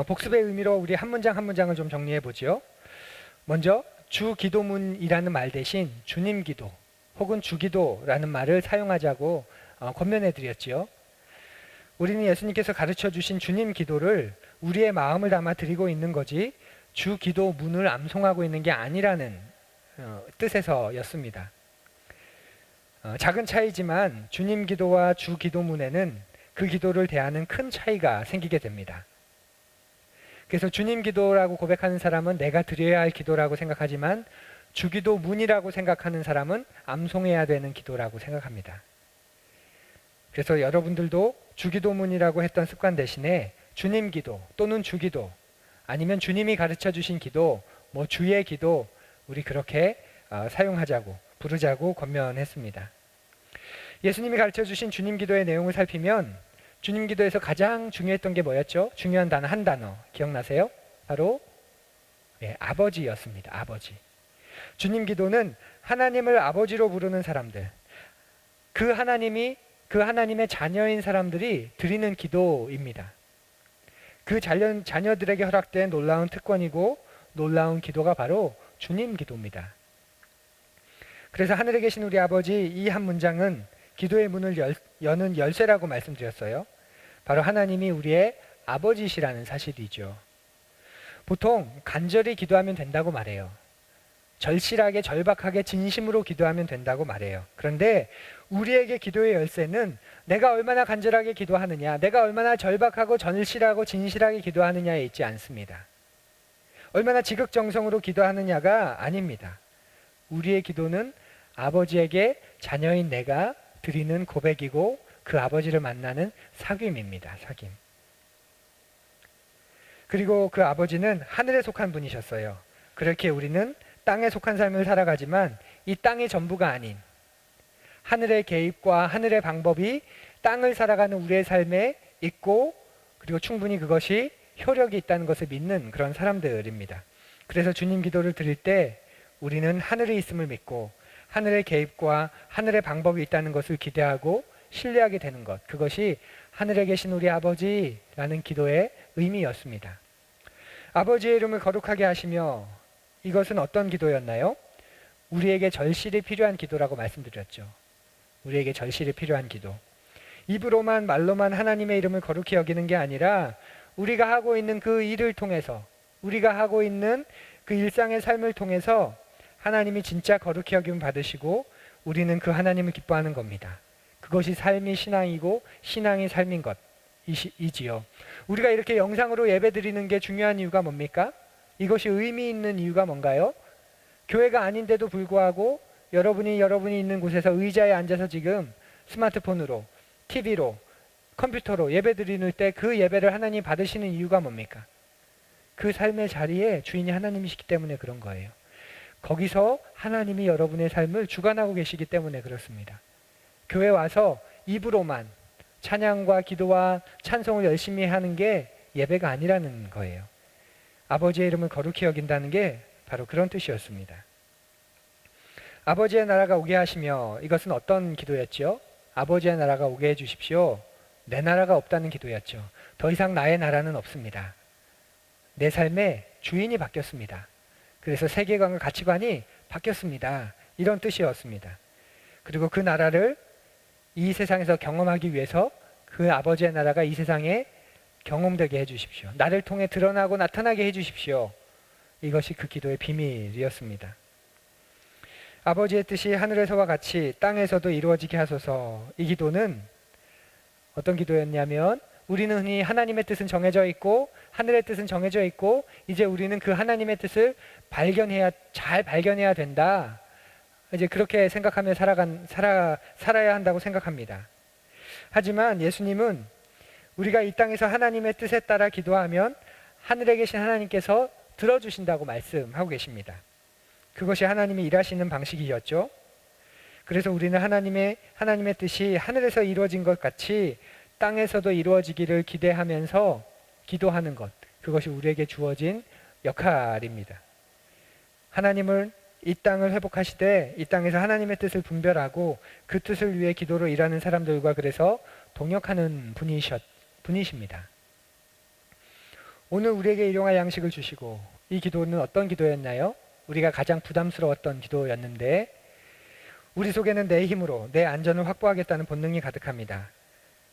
복습의 의미로 우리 한 문장 한 문장을 좀 정리해 보죠. 먼저 주기도문이라는 말 대신 주님 기도 혹은 주기도라는 말을 사용하자고 권면해 드렸지요. 우리는 예수님께서 가르쳐 주신 주님 기도를 우리의 마음을 담아 드리고 있는 거지 주기도문을 암송하고 있는 게 아니라는 뜻에서였습니다. 작은 차이지만 주님 기도와 주기도문에는 그 기도를 대하는 큰 차이가 생기게 됩니다. 그래서 주님 기도라고 고백하는 사람은 내가 드려야 할 기도라고 생각하지만 주기도문이라고 생각하는 사람은 암송해야 되는 기도라고 생각합니다. 그래서 여러분들도 주기도문이라고 했던 습관 대신에 주님 기도 또는 주기도 아니면 주님이 가르쳐 주신 기도, 뭐 주의 기도 우리 그렇게 사용하자고 부르자고 권면했습니다. 예수님이 가르쳐 주신 주님 기도의 내용을 살피면 주님 기도에서 가장 중요했던 게 뭐였죠? 중요한 단어 한 단어 기억나세요? 바로 아버지였습니다. 아버지. 주님 기도는 하나님을 아버지로 부르는 사람들, 그 하나님의 자녀인 사람들이 드리는 기도입니다. 그 자녀들에게 허락된 놀라운 특권이고 놀라운 기도가 바로 주님 기도입니다. 그래서 하늘에 계신 우리 아버지 이 한 문장은 기도의 문을 여는 열쇠라고 말씀드렸어요. 바로 하나님이 우리의 아버지시라는 사실이죠. 보통 간절히 기도하면 된다고 말해요. 절실하게 절박하게 진심으로 기도하면 된다고 말해요. 그런데 우리에게 기도의 열쇠는 내가 얼마나 간절하게 기도하느냐, 내가 얼마나 절박하고 절실하고 진실하게 기도하느냐에 있지 않습니다. 얼마나 지극정성으로 기도하느냐가 아닙니다. 우리의 기도는 아버지에게 자녀인 내가 드리는 고백이고 그 아버지를 만나는 사귐입니다. 사귐. 그리고 그 아버지는 하늘에 속한 분이셨어요. 그렇게 우리는 땅에 속한 삶을 살아가지만 이 땅이 전부가 아닌 하늘의 개입과 하늘의 방법이 땅을 살아가는 우리의 삶에 있고 그리고 충분히 그것이 효력이 있다는 것을 믿는 그런 사람들입니다. 그래서 주님 기도를 드릴 때 우리는 하늘에 있음을 믿고 하늘의 개입과 하늘의 방법이 있다는 것을 기대하고 신뢰하게 되는 것, 그것이 하늘에 계신 우리 아버지라는 기도의 의미였습니다. 아버지의 이름을 거룩하게 하시며, 이것은 어떤 기도였나요? 우리에게 절실히 필요한 기도라고 말씀드렸죠. 우리에게 절실히 필요한 기도. 입으로만 말로만 하나님의 이름을 거룩히 여기는 게 아니라 우리가 하고 있는 그 일을 통해서, 우리가 하고 있는 그 일상의 삶을 통해서 하나님이 진짜 거룩히 여김을 받으시고 우리는 그 하나님을 기뻐하는 겁니다. 그것이 삶이 신앙이고 신앙이 삶인 것이지요. 우리가 이렇게 영상으로 예배드리는 게 중요한 이유가 뭡니까? 이것이 의미 있는 이유가 뭔가요? 교회가 아닌데도 불구하고 여러분이 있는 곳에서 의자에 앉아서 지금 스마트폰으로, TV로, 컴퓨터로 예배드리는 때 그 예배를 하나님이 받으시는 이유가 뭡니까? 그 삶의 자리에 주인이 하나님이시기 때문에 그런 거예요. 거기서 하나님이 여러분의 삶을 주관하고 계시기 때문에 그렇습니다. 교회 와서 입으로만 찬양과 기도와 찬송을 열심히 하는 게 예배가 아니라는 거예요. 아버지의 이름을 거룩히 여긴다는 게 바로 그런 뜻이었습니다. 아버지의 나라가 오게 하시며, 이것은 어떤 기도였죠? 아버지의 나라가 오게 해주십시오. 내 나라가 없다는 기도였죠. 더 이상 나의 나라는 없습니다. 내 삶의 주인이 바뀌었습니다. 그래서 세계관과 가치관이 바뀌었습니다. 이런 뜻이었습니다. 그리고 그 나라를 이 세상에서 경험하기 위해서 그 아버지의 나라가 이 세상에 경험되게 해주십시오. 나를 통해 드러나고 나타나게 해주십시오. 이것이 그 기도의 비밀이었습니다. 아버지의 뜻이 하늘에서와 같이 땅에서도 이루어지게 하소서. 이 기도는 어떤 기도였냐면, 우리는 흔히 하나님의 뜻은 정해져 있고 하늘의 뜻은 정해져 있고 이제 우리는 그 하나님의 뜻을 잘 발견해야 된다. 이제 그렇게 생각하며 살아야 한다고 생각합니다. 하지만 예수님은 우리가 이 땅에서 하나님의 뜻에 따라 기도하면 하늘에 계신 하나님께서 들어주신다고 말씀하고 계십니다. 그것이 하나님이 일하시는 방식이었죠. 그래서 우리는 하나님의 뜻이 하늘에서 이루어진 것 같이 땅에서도 이루어지기를 기대하면서 기도하는 것, 그것이 우리에게 주어진 역할입니다. 하나님을 이 땅을 회복하시되 이 땅에서 하나님의 뜻을 분별하고 그 뜻을 위해 기도로 일하는 사람들과 그래서 동역하는 분이십니다. 오늘 우리에게 일용할 양식을 주시고, 이 기도는 어떤 기도였나요? 우리가 가장 부담스러웠던 기도였는데, 우리 속에는 내 힘으로 내 안전을 확보하겠다는 본능이 가득합니다.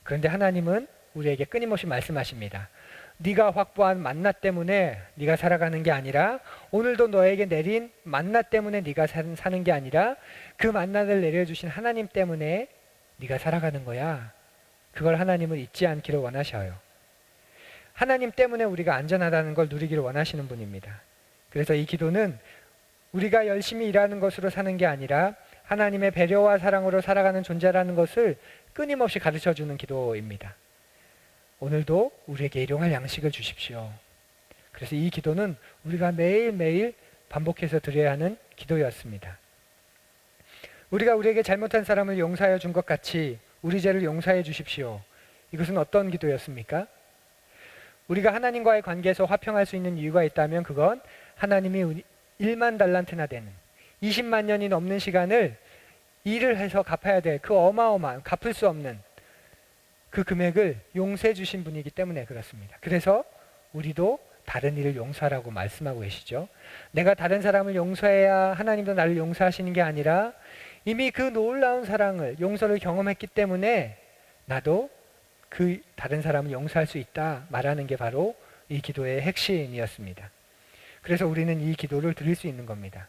그런데 하나님은 우리에게 끊임없이 말씀하십니다. 네가 확보한 만나 때문에 네가 살아가는 게 아니라, 오늘도 너에게 내린 만나 때문에 네가 사는 게 아니라 그 만나를 내려주신 하나님 때문에 네가 살아가는 거야. 그걸 하나님은 잊지 않기를 원하셔요. 하나님 때문에 우리가 안전하다는 걸 누리기를 원하시는 분입니다. 그래서 이 기도는 우리가 열심히 일하는 것으로 사는 게 아니라 하나님의 배려와 사랑으로 살아가는 존재라는 것을 끊임없이 가르쳐주는 기도입니다. 오늘도 우리에게 일용할 양식을 주십시오. 그래서 이 기도는 우리가 매일매일 반복해서 드려야 하는 기도였습니다. 우리가 우리에게 잘못한 사람을 용서하여 준 것 같이 우리 죄를 용서해 주십시오. 이것은 어떤 기도였습니까? 우리가 하나님과의 관계에서 화평할 수 있는 이유가 있다면 그건 하나님이 1만 달란트나 되는 20만 년이 넘는 시간을 일을 해서 갚아야 될 그 어마어마한 갚을 수 없는 그 금액을 용서해 주신 분이기 때문에 그렇습니다. 그래서 우리도 다른 일을 용서하라고 말씀하고 계시죠. 내가 다른 사람을 용서해야 하나님도 나를 용서하시는 게 아니라 이미 그 놀라운 사랑을 용서를 경험했기 때문에 나도 그 다른 사람을 용서할 수 있다 말하는 게 바로 이 기도의 핵심이었습니다. 그래서 우리는 이 기도를 드릴 수 있는 겁니다.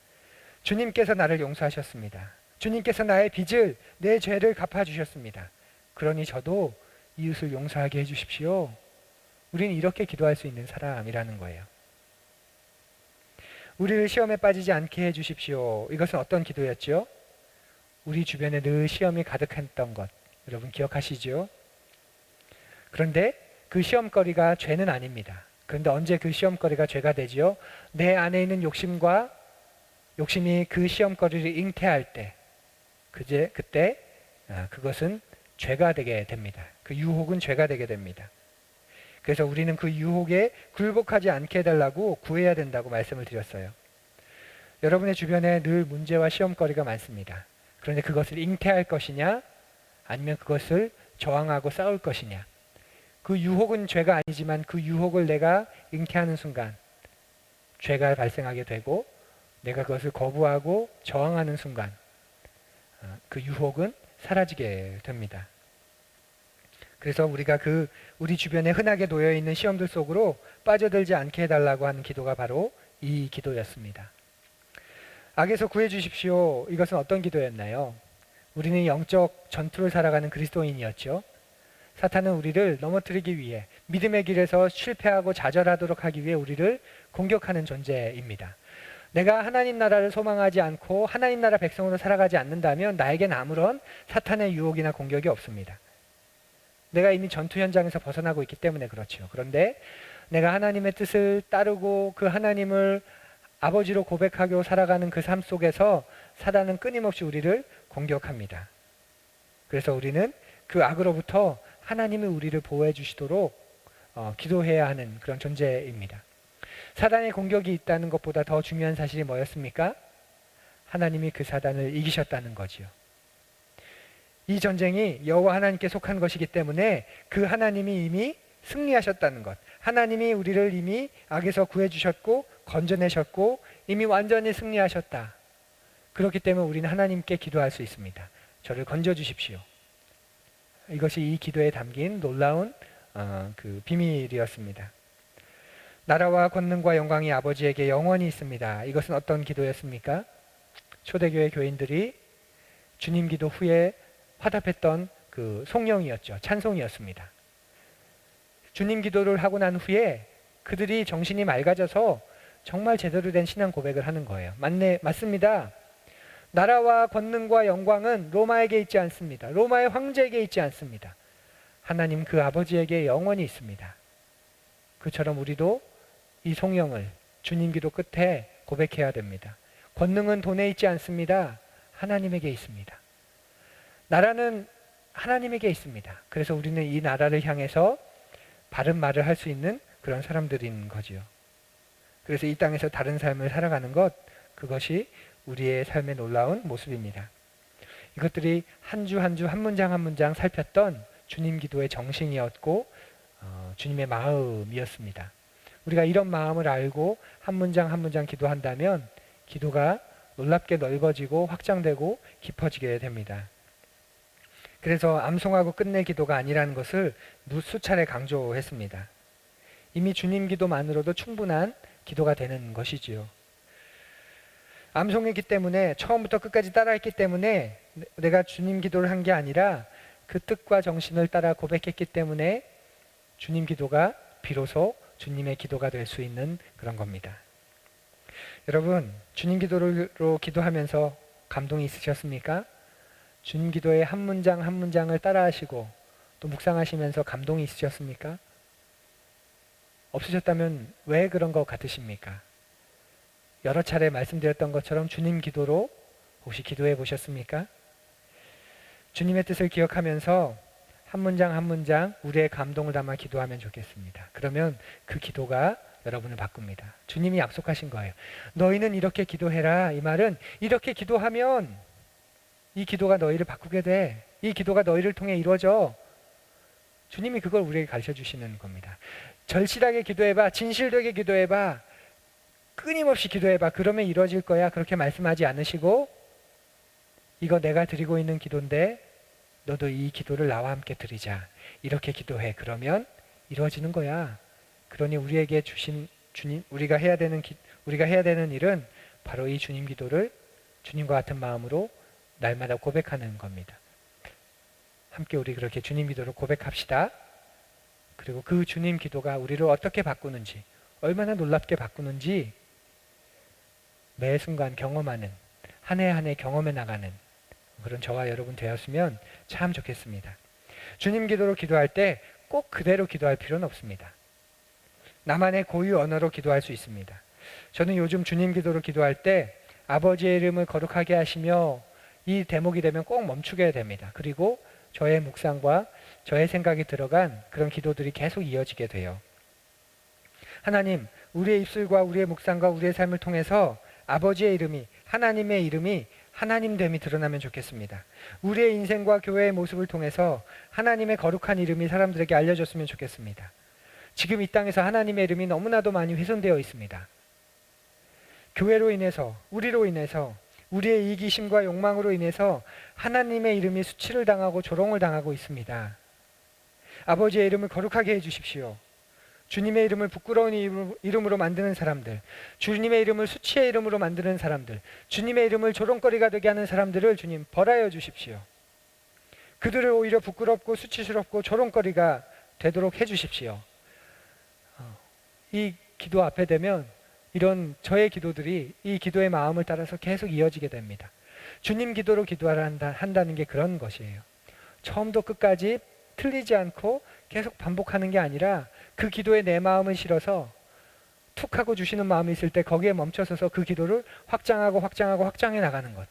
주님께서 나를 용서하셨습니다. 주님께서 나의 빚을, 내 죄를 갚아주셨습니다. 그러니 저도 이웃을 용서하게 해주십시오. 우리는 이렇게 기도할 수 있는 사람이라는 거예요. 우리를 시험에 빠지지 않게 해주십시오. 이것은 어떤 기도였죠? 우리 주변에 늘 시험이 가득했던 것, 여러분 기억하시죠? 그런데 그 시험거리가 죄는 아닙니다. 그런데 언제 그 시험거리가 죄가 되지요? 내 안에 있는 욕심이 그 시험거리를 잉태할 때, 그때 그것은 죄가 되게 됩니다. 그 유혹은 죄가 되게 됩니다. 그래서 우리는 그 유혹에 굴복하지 않게 해달라고 구해야 된다고 말씀을 드렸어요. 여러분의 주변에 늘 문제와 시험거리가 많습니다. 그런데 그것을 잉태할 것이냐 아니면 그것을 저항하고 싸울 것이냐. 그 유혹은 죄가 아니지만 그 유혹을 내가 잉태하는 순간 죄가 발생하게 되고 내가 그것을 거부하고 저항하는 순간 그 유혹은 사라지게 됩니다. 그래서 우리가 우리 주변에 흔하게 놓여있는 시험들 속으로 빠져들지 않게 해달라고 하는 기도가 바로 이 기도였습니다. 악에서 구해 주십시오. 이것은 어떤 기도였나요? 우리는 영적 전투를 살아가는 그리스도인이었죠. 사탄은 우리를 넘어뜨리기 위해 믿음의 길에서 실패하고 좌절하도록 하기 위해 우리를 공격하는 존재입니다. 내가 하나님 나라를 소망하지 않고 하나님 나라 백성으로 살아가지 않는다면 나에겐 아무런 사탄의 유혹이나 공격이 없습니다. 내가 이미 전투 현장에서 벗어나고 있기 때문에 그렇죠. 그런데 내가 하나님의 뜻을 따르고 그 하나님을 아버지로 고백하고 살아가는 그 삶 속에서 사단은 끊임없이 우리를 공격합니다. 그래서 우리는 그 악으로부터 하나님이 우리를 보호해 주시도록 기도해야 하는 그런 존재입니다. 사단의 공격이 있다는 것보다 더 중요한 사실이 뭐였습니까? 하나님이 그 사단을 이기셨다는 거지요. 이 전쟁이 여호와 하나님께 속한 것이기 때문에 그 하나님이 이미 승리하셨다는 것. 하나님이 우리를 이미 악에서 구해주셨고 건져내셨고 이미 완전히 승리하셨다. 그렇기 때문에 우리는 하나님께 기도할 수 있습니다. 저를 건져주십시오. 이것이 이 기도에 담긴 놀라운 그 비밀이었습니다. 나라와 권능과 영광이 아버지에게 영원히 있습니다. 이것은 어떤 기도였습니까? 초대교회 교인들이 주님 기도 후에 화답했던 그 송영이었죠. 찬송이었습니다. 주님 기도를 하고 난 후에 그들이 정신이 맑아져서 정말 제대로 된 신앙 고백을 하는 거예요. 맞습니다. 나라와 권능과 영광은 로마에게 있지 않습니다. 로마의 황제에게 있지 않습니다. 하나님 그 아버지에게 영원히 있습니다. 그처럼 우리도 이 송영을 주님 기도 끝에 고백해야 됩니다. 권능은 돈에 있지 않습니다. 하나님에게 있습니다. 나라는 하나님에게 있습니다. 그래서 우리는 이 나라를 향해서 바른 말을 할 수 있는 그런 사람들인 거지요. 그래서 이 땅에서 다른 삶을 살아가는 것, 그것이 우리의 삶의 놀라운 모습입니다. 이것들이 한 주 한 주 한 문장 한 문장 살폈던 주님 기도의 정신이었고 주님의 마음이었습니다. 우리가 이런 마음을 알고 한 문장 한 문장 기도한다면 기도가 놀랍게 넓어지고 확장되고 깊어지게 됩니다. 그래서 암송하고 끝낼 기도가 아니라는 것을 수차례 강조했습니다. 이미 주님 기도만으로도 충분한 기도가 되는 것이지요. 암송했기 때문에 처음부터 끝까지 따라했기 때문에 내가 주님 기도를 한 게 아니라 그 뜻과 정신을 따라 고백했기 때문에 주님 기도가 비로소 주님의 기도가 될 수 있는 그런 겁니다. 여러분, 주님 기도로 기도하면서 감동이 있으셨습니까? 주님 기도의 한 문장 한 문장을 따라하시고 또 묵상하시면서 감동이 있으셨습니까? 없으셨다면 왜 그런 것 같으십니까? 여러 차례 말씀드렸던 것처럼 주님 기도로 혹시 기도해 보셨습니까? 주님의 뜻을 기억하면서 한 문장 한 문장 우리의 감동을 담아 기도하면 좋겠습니다. 그러면 그 기도가 여러분을 바꿉니다. 주님이 약속하신 거예요. 너희는 이렇게 기도해라. 이 말은 이렇게 기도하면 이 기도가 너희를 바꾸게 돼. 이 기도가 너희를 통해 이루어져. 주님이 그걸 우리에게 가르쳐 주시는 겁니다. 절실하게 기도해봐. 진실되게 기도해봐. 끊임없이 기도해봐. 그러면 이루어질 거야. 그렇게 말씀하지 않으시고 이거 내가 드리고 있는 기도인데 너도 이 기도를 나와 함께 드리자. 이렇게 기도해. 그러면 이루어지는 거야. 그러니 우리에게 주신 주님, 우리가 해야 되는 일은 바로 이 주님 기도를 주님과 같은 마음으로 날마다 고백하는 겁니다. 함께 우리 그렇게 주님 기도를 고백합시다. 그리고 그 주님 기도가 우리를 어떻게 바꾸는지, 얼마나 놀랍게 바꾸는지 매 순간 경험하는, 한 해 한 해 경험해 나가는 그런 저와 여러분 되었으면 참 좋겠습니다. 주님 기도로 기도할 때 꼭 그대로 기도할 필요는 없습니다. 나만의 고유 언어로 기도할 수 있습니다. 저는 요즘 주님 기도로 기도할 때 아버지의 이름을 거룩하게 하시며 이 대목이 되면 꼭 멈추게 됩니다. 그리고 저의 묵상과 저의 생각이 들어간 그런 기도들이 계속 이어지게 돼요. 하나님, 우리의 입술과 우리의 묵상과 우리의 삶을 통해서 아버지의 이름이, 하나님의 이름이 하나님됨이 드러나면 좋겠습니다. 우리의 인생과 교회의 모습을 통해서 하나님의 거룩한 이름이 사람들에게 알려졌으면 좋겠습니다. 지금 이 땅에서 하나님의 이름이 너무나도 많이 훼손되어 있습니다. 교회로 인해서, 우리로 인해서, 우리의 이기심과 욕망으로 인해서 하나님의 이름이 수치를 당하고 조롱을 당하고 있습니다. 아버지의 이름을 거룩하게 해주십시오. 주님의 이름을 부끄러운 이름으로 만드는 사람들, 주님의 이름을 수치의 이름으로 만드는 사람들, 주님의 이름을 조롱거리가 되게 하는 사람들을 주님 벌하여 주십시오. 그들을 오히려 부끄럽고 수치스럽고 조롱거리가 되도록 해주십시오. 이 기도 앞에 되면 이런 저의 기도들이 이 기도의 마음을 따라서 계속 이어지게 됩니다. 주님 기도로 기도하라 한다는 게 그런 것이에요. 처음부터 끝까지 틀리지 않고 계속 반복하는 게 아니라 그 기도에 내 마음을 실어서 툭 하고 주시는 마음이 있을 때 거기에 멈춰서서 그 기도를 확장해 나가는 것.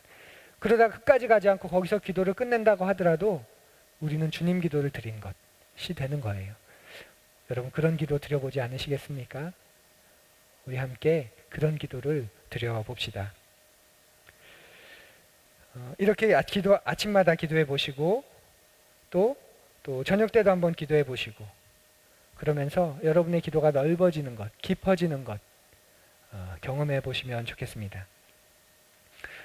그러다 끝까지 가지 않고 거기서 기도를 끝낸다고 하더라도 우리는 주님 기도를 드린 것이 되는 거예요. 여러분 그런 기도 드려보지 않으시겠습니까? 우리 함께 그런 기도를 드려봅시다. 이렇게 아침마다 기도해 보시고 또 저녁 때도 한번 기도해 보시고 그러면서 여러분의 기도가 넓어지는 것, 깊어지는 것 경험해 보시면 좋겠습니다.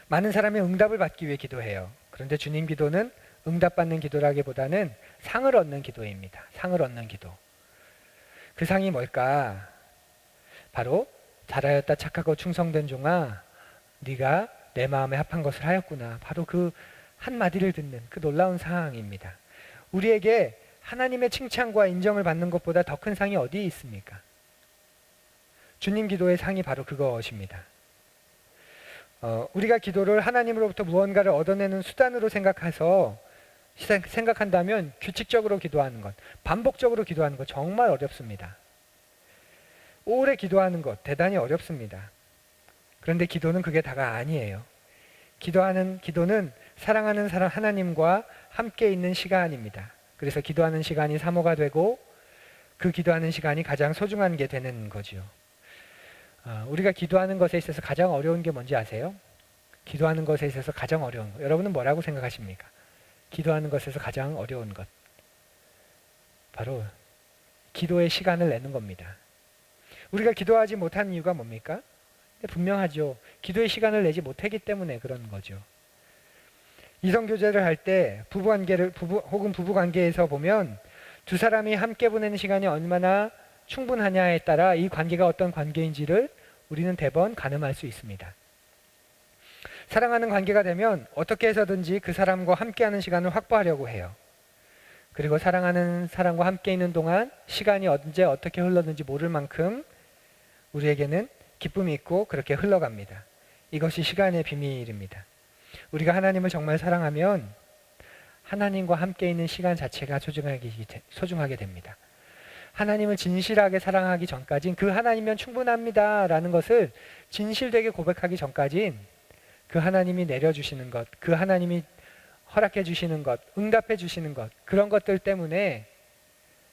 많은 사람이 응답을 받기 위해 기도해요. 그런데 주님 기도는 응답받는 기도라기보다는 상을 얻는 기도입니다. 상을 얻는 기도. 그 상이 뭘까? 바로 잘하였다 착하고 충성된 종아, 네가 내 마음에 합한 것을 하였구나. 바로 그 한마디를 듣는 그 놀라운 상입니다. 우리에게 하나님의 칭찬과 인정을 받는 것보다 더 큰 상이 어디에 있습니까? 주님 기도의 상이 바로 그것입니다. 우리가 기도를 하나님으로부터 무언가를 얻어내는 수단으로 생각한다면 규칙적으로 기도하는 것, 반복적으로 기도하는 것 정말 어렵습니다. 오래 기도하는 것 대단히 어렵습니다. 그런데 기도는 그게 다가 아니에요. 기도는 사랑하는 하나님과 함께 있는 시간입니다. 그래서 기도하는 시간이 사모가 되고 그 기도하는 시간이 가장 소중한 게 되는 거죠. 우리가 기도하는 것에 있어서 가장 어려운 게 뭔지 아세요? 기도하는 것에 있어서 가장 어려운 것. 여러분은 뭐라고 생각하십니까? 기도하는 것에서 가장 어려운 것. 바로 기도의 시간을 내는 겁니다. 우리가 기도하지 못한 이유가 뭡니까? 분명하죠. 기도의 시간을 내지 못하기 때문에 그런 거죠. 이성교제를 할 때 부부관계에서 보면 두 사람이 함께 보내는 시간이 얼마나 충분하냐에 따라 이 관계가 어떤 관계인지를 우리는 대번 가늠할 수 있습니다. 사랑하는 관계가 되면 어떻게 해서든지 그 사람과 함께하는 시간을 확보하려고 해요. 그리고 사랑하는 사람과 함께 있는 동안 시간이 언제 어떻게 흘렀는지 모를 만큼 우리에게는 기쁨이 있고 그렇게 흘러갑니다. 이것이 시간의 비밀입니다. 우리가 하나님을 정말 사랑하면 하나님과 함께 있는 시간 자체가 소중하게 됩니다. 하나님을 진실하게 사랑하기 전까진 그 하나님이면 충분합니다 라는 것을 진실되게 고백하기 전까진 그 하나님이 내려주시는 것, 그 하나님이 허락해 주시는 것, 응답해 주시는 것, 그런 것들 때문에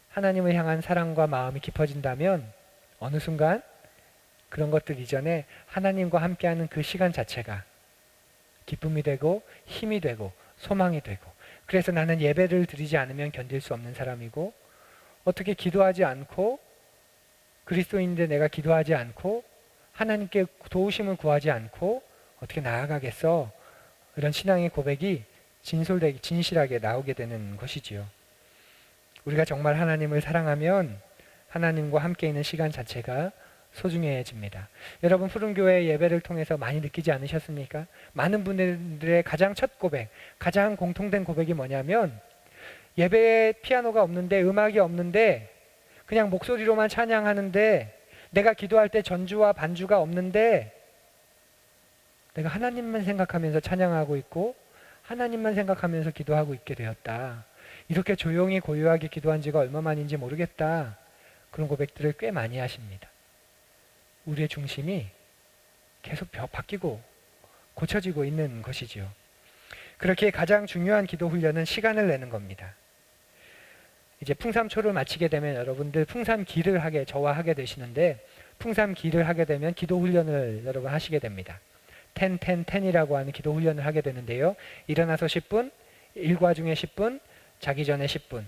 하나님을 향한 사랑과 마음이 깊어진다면 어느 순간 그런 것들 이전에 하나님과 함께하는 그 시간 자체가 기쁨이 되고 힘이 되고 소망이 되고, 그래서 나는 예배를 드리지 않으면 견딜 수 없는 사람이고, 어떻게 기도하지 않고, 그리스도인인데 내가 기도하지 않고 하나님께 도우심을 구하지 않고 어떻게 나아가겠어? 이런 신앙의 고백이 진솔되게 진실하게 나오게 되는 것이지요. 우리가 정말 하나님을 사랑하면 하나님과 함께 있는 시간 자체가 소중해집니다. 여러분, 푸른교회 예배를 통해서 많이 느끼지 않으셨습니까? 많은 분들의 가장 첫 고백, 가장 공통된 고백이 뭐냐면, 예배에 피아노가 없는데, 음악이 없는데 그냥 목소리로만 찬양하는데, 내가 기도할 때 전주와 반주가 없는데 내가 하나님만 생각하면서 찬양하고 있고 하나님만 생각하면서 기도하고 있게 되었다. 이렇게 조용히 고요하게 기도한 지가 얼마만인지 모르겠다. 그런 고백들을 꽤 많이 하십니다. 우리의 중심이 계속 바뀌고 고쳐지고 있는 것이지요. 그렇게 가장 중요한 기도 훈련은 시간을 내는 겁니다. 이제 풍삼초를 마치게 되면 여러분들 풍삼기를 저와 하게 되시는데, 풍삼기를 하게 되면 기도 훈련을 여러분 하시게 됩니다. 10이라고 하는 기도 훈련을 하게 되는데요. 일어나서 10분, 일과 중에 10분, 자기 전에 10분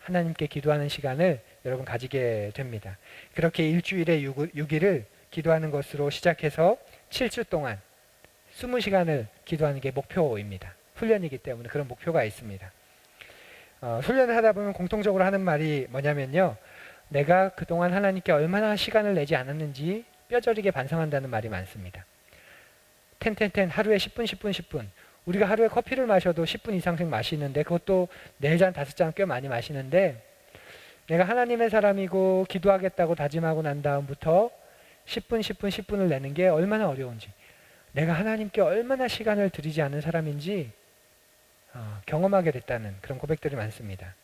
하나님께 기도하는 시간을 여러분 가지게 됩니다. 그렇게 일주일에 6일을 기도하는 것으로 시작해서 7주 동안 20시간을 기도하는 게 목표입니다. 훈련이기 때문에 그런 목표가 있습니다. 훈련을 하다 보면 공통적으로 하는 말이 뭐냐면요, 내가 그동안 하나님께 얼마나 시간을 내지 않았는지 뼈저리게 반성한다는 말이 많습니다. 하루에 10분. 우리가 하루에 커피를 마셔도 10분 이상씩 마시는데, 그것도 4잔, 5잔 꽤 많이 마시는데, 내가 하나님의 사람이고 기도하겠다고 다짐하고 난 다음부터 10분을 내는 게 얼마나 어려운지, 내가 하나님께 얼마나 시간을 들이지 않은 사람인지 경험하게 됐다는 그런 고백들이 많습니다.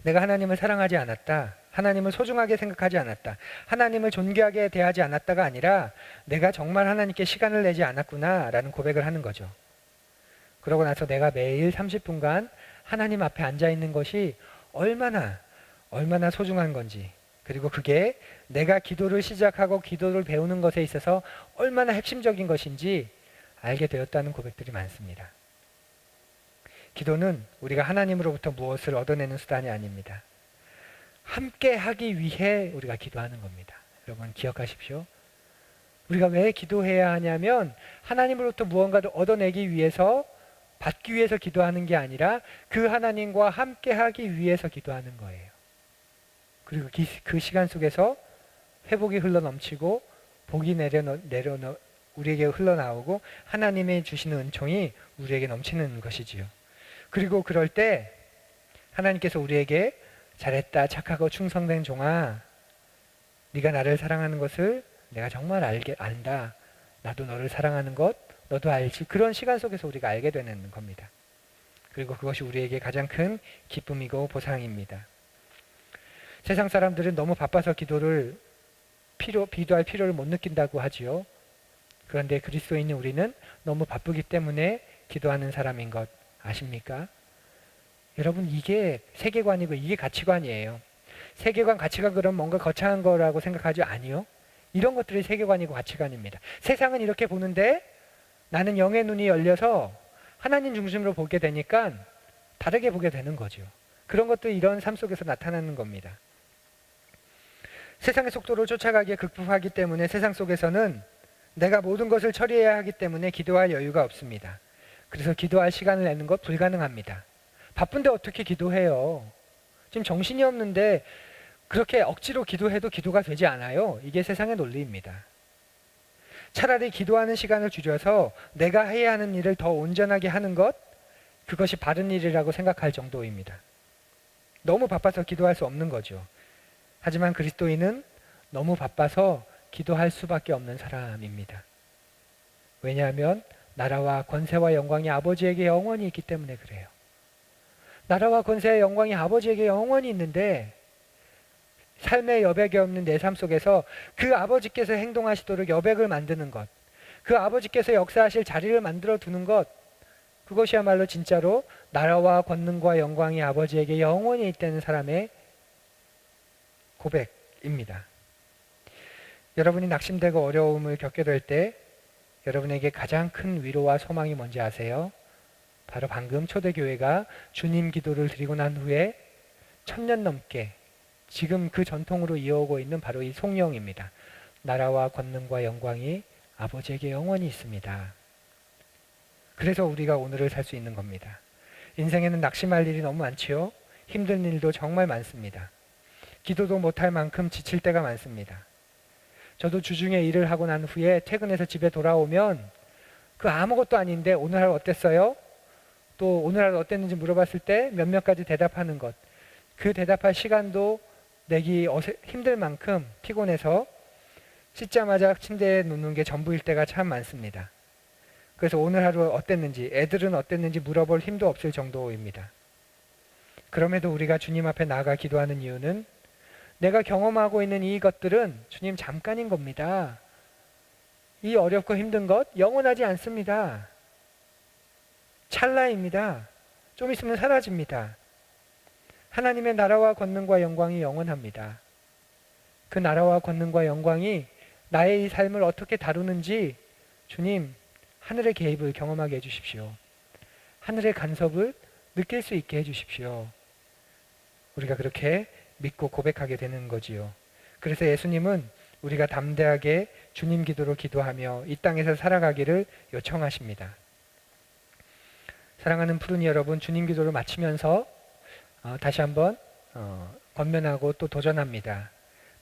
내가 하나님을 사랑하지 않았다, 하나님을 소중하게 생각하지 않았다, 하나님을 존귀하게 대하지 않았다가 아니라 내가 정말 하나님께 시간을 내지 않았구나 라는 고백을 하는 거죠. 그러고 나서 내가 매일 30분간 하나님 앞에 앉아 있는 것이 얼마나 소중한 건지, 그리고 그게 내가 기도를 시작하고 기도를 배우는 것에 있어서 얼마나 핵심적인 것인지 알게 되었다는 고백들이 많습니다. 기도는 우리가 하나님으로부터 무엇을 얻어내는 수단이 아닙니다. 함께 하기 위해 우리가 기도하는 겁니다. 여러분 기억하십시오. 우리가 왜 기도해야 하냐면 하나님으로부터 무언가를 얻어내기 위해서, 받기 위해서 기도하는 게 아니라 그 하나님과 함께 하기 위해서 기도하는 거예요. 그리고 그 시간 속에서 회복이 흘러넘치고 복이 우리에게 흘러나오고 하나님의 주시는 은총이 우리에게 넘치는 것이지요. 그리고 그럴 때 하나님께서 우리에게 잘했다, 착하고 충성된 종아, 네가 나를 사랑하는 것을 내가 정말 안다, 나도 너를 사랑하는 것 너도 알지, 그런 시간 속에서 우리가 알게 되는 겁니다. 그리고 그것이 우리에게 가장 큰 기쁨이고 보상입니다. 세상 사람들은 너무 바빠서 기도할 필요를 못 느낀다고 하지요. 그런데 그리스도인인 우리는 너무 바쁘기 때문에 기도하는 사람인 것 아십니까? 여러분, 이게 세계관이고 이게 가치관이에요. 세계관, 가치관, 그럼 뭔가 거창한 거라고 생각하죠? 아니요. 이런 것들이 세계관이고 가치관입니다. 세상은 이렇게 보는데 나는 영의 눈이 열려서 하나님 중심으로 보게 되니까 다르게 보게 되는 거죠. 그런 것도 이런 삶 속에서 나타나는 겁니다. 세상의 속도를 쫓아가기에 극복하기 때문에 세상 속에서는 내가 모든 것을 처리해야 하기 때문에 기도할 여유가 없습니다. 그래서 기도할 시간을 내는 것 불가능합니다. 바쁜데 어떻게 기도해요? 지금 정신이 없는데 그렇게 억지로 기도해도 기도가 되지 않아요. 이게 세상의 논리입니다. 차라리 기도하는 시간을 줄여서 내가 해야 하는 일을 더 온전하게 하는 것, 그것이 바른 일이라고 생각할 정도입니다. 너무 바빠서 기도할 수 없는 거죠. 하지만 그리스도인은 너무 바빠서 기도할 수밖에 없는 사람입니다. 왜냐하면 나라와 권세와 영광이 아버지에게 영원히 있기 때문에 그래요. 나라와 권세와 영광이 아버지에게 영원히 있는데 삶의 여백이 없는 내 삶 속에서 그 아버지께서 행동하시도록 여백을 만드는 것, 그 아버지께서 역사하실 자리를 만들어 두는 것, 그것이야말로 진짜로 나라와 권능과 영광이 아버지에게 영원히 있다는 사람의 고백입니다. 여러분이 낙심되고 어려움을 겪게 될 때 여러분에게 가장 큰 위로와 소망이 뭔지 아세요? 바로 방금 초대교회가 주님 기도를 드리고 난 후에 1000년 넘게 지금 그 전통으로 이어오고 있는 바로 이 송영입니다. 나라와 권능과 영광이 아버지에게 영원히 있습니다. 그래서 우리가 오늘을 살 수 있는 겁니다. 인생에는 낙심할 일이 너무 많지요. 힘든 일도 정말 많습니다. 기도도 못할 만큼 지칠 때가 많습니다. 저도 주중에 일을 하고 난 후에 퇴근해서 집에 돌아오면 그 아무것도 아닌데 오늘 하루 어땠어요? 또 오늘 하루 어땠는지 물어봤을 때 몇몇 가지 대답하는 것. 그 대답할 시간도 내기 힘들 만큼 피곤해서 씻자마자 침대에 눕는 게 전부일 때가 참 많습니다. 그래서 오늘 하루 어땠는지, 애들은 어땠는지 물어볼 힘도 없을 정도입니다. 그럼에도 우리가 주님 앞에 나아가 기도하는 이유는 내가 경험하고 있는 이것들은 주님 잠깐인 겁니다. 이 어렵고 힘든 것 영원하지 않습니다. 찰나입니다. 좀 있으면 사라집니다. 하나님의 나라와 권능과 영광이 영원합니다. 그 나라와 권능과 영광이 나의 이 삶을 어떻게 다루는지 주님 하늘의 개입을 경험하게 해주십시오. 하늘의 간섭을 느낄 수 있게 해주십시오. 우리가 그렇게 믿고 고백하게 되는 거지요. 그래서 예수님은 우리가 담대하게 주님 기도로 기도하며 이 땅에서 살아가기를 요청하십니다. 사랑하는 푸른이 여러분, 주님 기도를 마치면서 다시 한번 권면하고 또 도전합니다.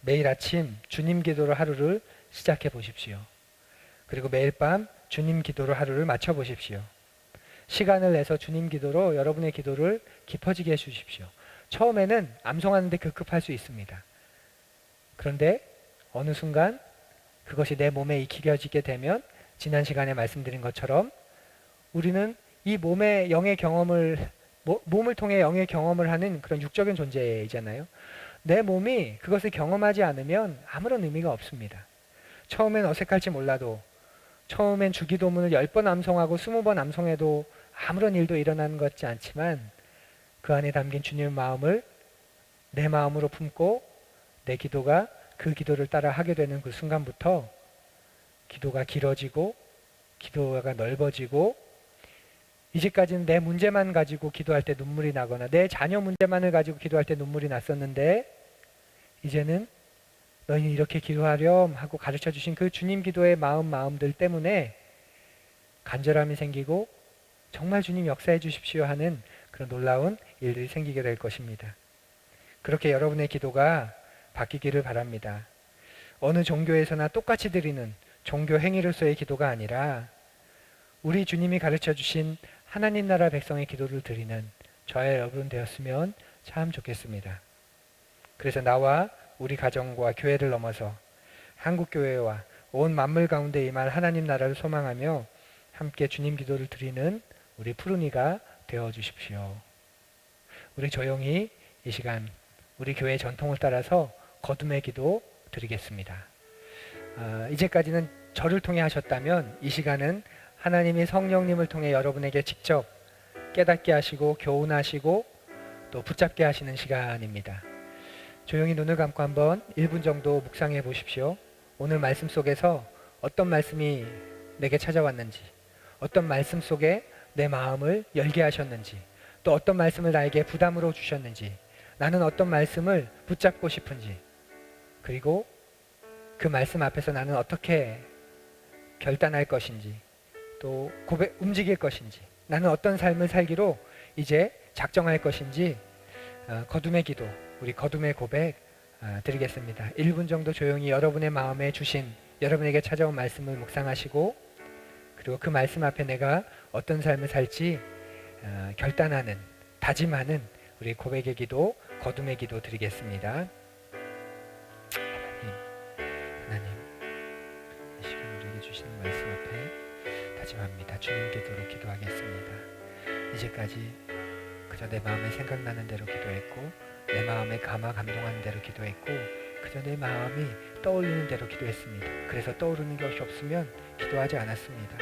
매일 아침 주님 기도로 하루를 시작해 보십시오. 그리고 매일 밤 주님 기도로 하루를 마쳐 보십시오. 시간을 내서 주님 기도로 여러분의 기도를 깊어지게 해주십시오. 처음에는 암송하는데 급급할 수 있습니다. 그런데 어느 순간 그것이 내 몸에 익혀지게 되면 지난 시간에 말씀드린 것처럼 우리는 이 몸의 영의 경험을 몸을 통해 영의 경험을 하는 그런 육적인 존재이잖아요. 내 몸이 그것을 경험하지 않으면 아무런 의미가 없습니다. 처음엔 어색할지 몰라도 처음엔 주기도문을 10번 암송하고 20번 암송해도 아무런 일도 일어나는 것 같지 않지만 그 안에 담긴 주님의 마음을 내 마음으로 품고 내 기도가 그 기도를 따라 하게 되는 그 순간부터 기도가 길어지고 기도가 넓어지고 이제까지는 내 문제만 가지고 기도할 때 눈물이 나거나 내 자녀 문제만을 가지고 기도할 때 눈물이 났었는데 이제는 너희는 이렇게 기도하렴 하고 가르쳐 주신 그 주님 기도의 마음들 때문에 간절함이 생기고 정말 주님 역사해 주십시오 하는 그런 놀라운 일들이 생기게 될 것입니다. 그렇게 여러분의 기도가 바뀌기를 바랍니다. 어느 종교에서나 똑같이 드리는 종교 행위로서의 기도가 아니라 우리 주님이 가르쳐 주신 하나님 나라 백성의 기도를 드리는 저와 여러분 되었으면 참 좋겠습니다. 그래서 나와 우리 가정과 교회를 넘어서 한국교회와 온 만물 가운데 임할 하나님 나라를 소망하며 함께 주님 기도를 드리는 우리 푸른이가 되어주십시오. 우리 조용히 이 시간 우리 교회의 전통을 따라서 거듭의 기도 드리겠습니다. 이제까지는 저를 통해 하셨다면 이 시간은 하나님이 성령님을 통해 여러분에게 직접 깨닫게 하시고 교훈하시고 또 붙잡게 하시는 시간입니다. 조용히 눈을 감고 한번 1분 정도 묵상해 보십시오. 오늘 말씀 속에서 어떤 말씀이 내게 찾아왔는지, 어떤 말씀 속에 내 마음을 열게 하셨는지, 또 어떤 말씀을 나에게 부담으로 주셨는지, 나는 어떤 말씀을 붙잡고 싶은지, 그리고 그 말씀 앞에서 나는 어떻게 결단할 것인지, 또 움직일 것인지, 나는 어떤 삶을 살기로 이제 작정할 것인지 거둠의 기도, 우리 거둠의 고백 드리겠습니다. 1분 정도 조용히 여러분의 마음에 주신 여러분에게 찾아온 말씀을 묵상하시고 그리고 그 말씀 앞에 내가 어떤 삶을 살지 결단하는, 다짐하는 우리 고백의 기도, 거둠의 기도 드리겠습니다. 하나님, 이 시간 우리에게 주시는 말씀 앞에 다짐합니다. 주님 기도로 기도하겠습니다. 이제까지 그저 내 마음에 생각나는 대로 기도했고, 내 마음에 감동하는 대로 기도했고, 그저 내 마음이 떠올리는 대로 기도했습니다. 그래서 떠오르는 것이 없으면 기도하지 않았습니다.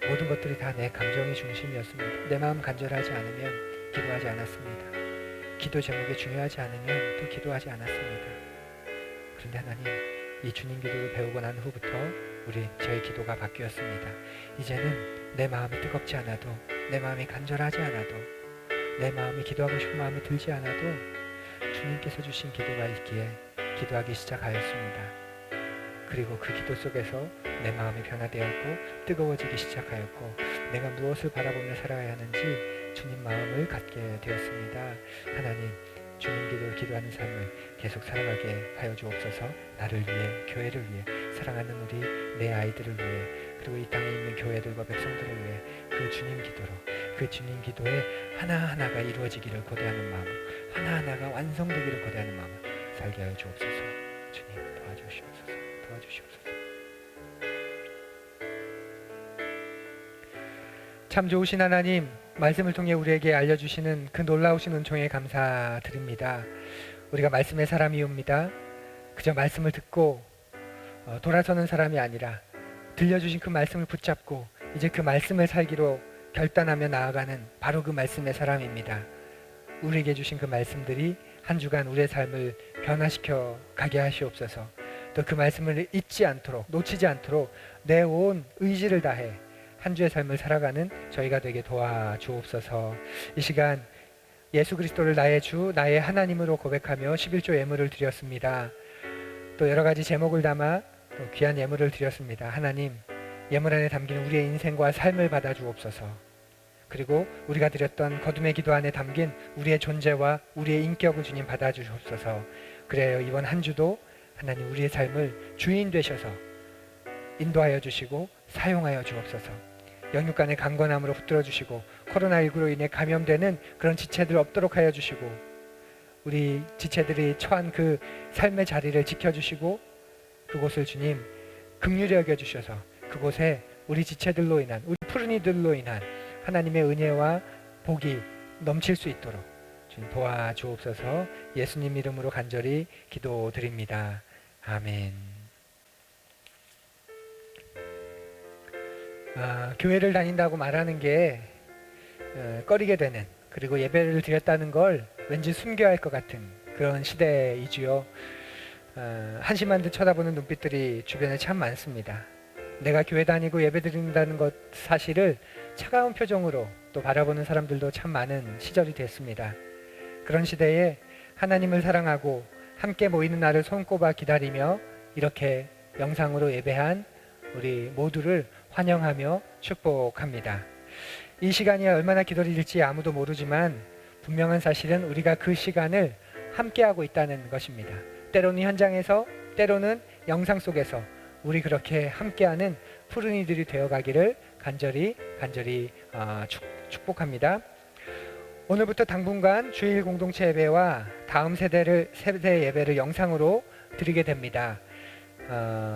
모든 것들이 다 내 감정이 중심이었습니다. 내 마음 간절하지 않으면 기도하지 않았습니다. 기도 제목이 중요하지 않으면 또 기도하지 않았습니다. 그런데 하나님, 이 주님 기도를 배우고 난 후부터 저의 기도가 바뀌었습니다. 이제는 내 마음이 뜨겁지 않아도, 내 마음이 간절하지 않아도, 내 마음이 기도하고 싶은 마음이 들지 않아도 주님께서 주신 기도가 있기에 기도하기 시작하였습니다. 그리고 그 기도 속에서 내 마음이 변화되었고 뜨거워지기 시작하였고, 내가 무엇을 바라보며 살아야 하는지 주님 마음을 갖게 되었습니다. 하나님, 주님 기도를 기도하는 삶을 계속 살아가게 하여 주옵소서. 나를 위해, 교회를 위해, 사랑하는 내 아이들을 위해, 그리고 이 땅에 있는 교회들과 백성들을 위해 그 주님 기도로, 그 주님 기도에 하나하나가 이루어지기를 고대하는 마음, 하나하나가 완성되기를 고대하는 마음 살게 하여 주옵소서. 주님 도와주시옵소서. 참 좋으신 하나님, 말씀을 통해 우리에게 알려주시는 그 놀라우신 은총에 감사드립니다. 우리가 말씀의 사람이옵니다. 그저 말씀을 듣고 돌아서는 사람이 아니라 들려주신 그 말씀을 붙잡고 이제 그 말씀을 살기로 결단하며 나아가는 바로 그 말씀의 사람입니다. 우리에게 주신 그 말씀들이 한 주간 우리의 삶을 변화시켜 가게 하시옵소서. 또 그 말씀을 잊지 않도록, 놓치지 않도록 내 온 의지를 다해 한 주의 삶을 살아가는 저희가 되게 도와주옵소서. 이 시간 예수 그리스도를 나의 주, 나의 하나님으로 고백하며 11조 예물을 드렸습니다. 또 여러 가지 제목을 담아 또 귀한 예물을 드렸습니다. 하나님, 예물 안에 담긴 우리의 인생과 삶을 받아주옵소서. 그리고 우리가 드렸던 거듭의 기도 안에 담긴 우리의 존재와 우리의 인격을 주님 받아주옵소서. 그래요, 이번 한 주도 하나님 우리의 삶을 주인 되셔서 인도하여 주시고 사용하여 주옵소서. 영육간의 강건함으로 붙들어 주시고, 코로나19로 인해 감염되는 그런 지체들 없도록 하여 주시고, 우리 지체들이 처한 그 삶의 자리를 지켜주시고, 그곳을 주님 긍휼히 여겨 주셔서 그곳에 우리 지체들로 인한, 우리 푸른이들로 인한 하나님의 은혜와 복이 넘칠 수 있도록 주님 도와주옵소서. 예수님 이름으로 간절히 기도드립니다. 아멘. 교회를 다닌다고 말하는 게 꺼리게 되는, 그리고 예배를 드렸다는 걸 왠지 숨겨야 할 것 같은 그런 시대이지요. 한심한 듯 쳐다보는 눈빛들이 주변에 참 많습니다. 내가 교회 다니고 예배 드린다는 것 사실을 차가운 표정으로 또 바라보는 사람들도 참 많은 시절이 됐습니다. 그런 시대에 하나님을 사랑하고 함께 모이는 날을 손꼽아 기다리며 이렇게 영상으로 예배한 우리 모두를 환영하며 축복합니다. 이 시간이 얼마나 기다릴지 아무도 모르지만 분명한 사실은 우리가 그 시간을 함께하고 있다는 것입니다. 때로는 현장에서, 때로는 영상 속에서 우리 그렇게 함께하는 푸른이들이 되어가기를 간절히 축복합니다. 오늘부터 당분간 주일 공동체 예배와 다음 세대 예배를 영상으로 드리게 됩니다.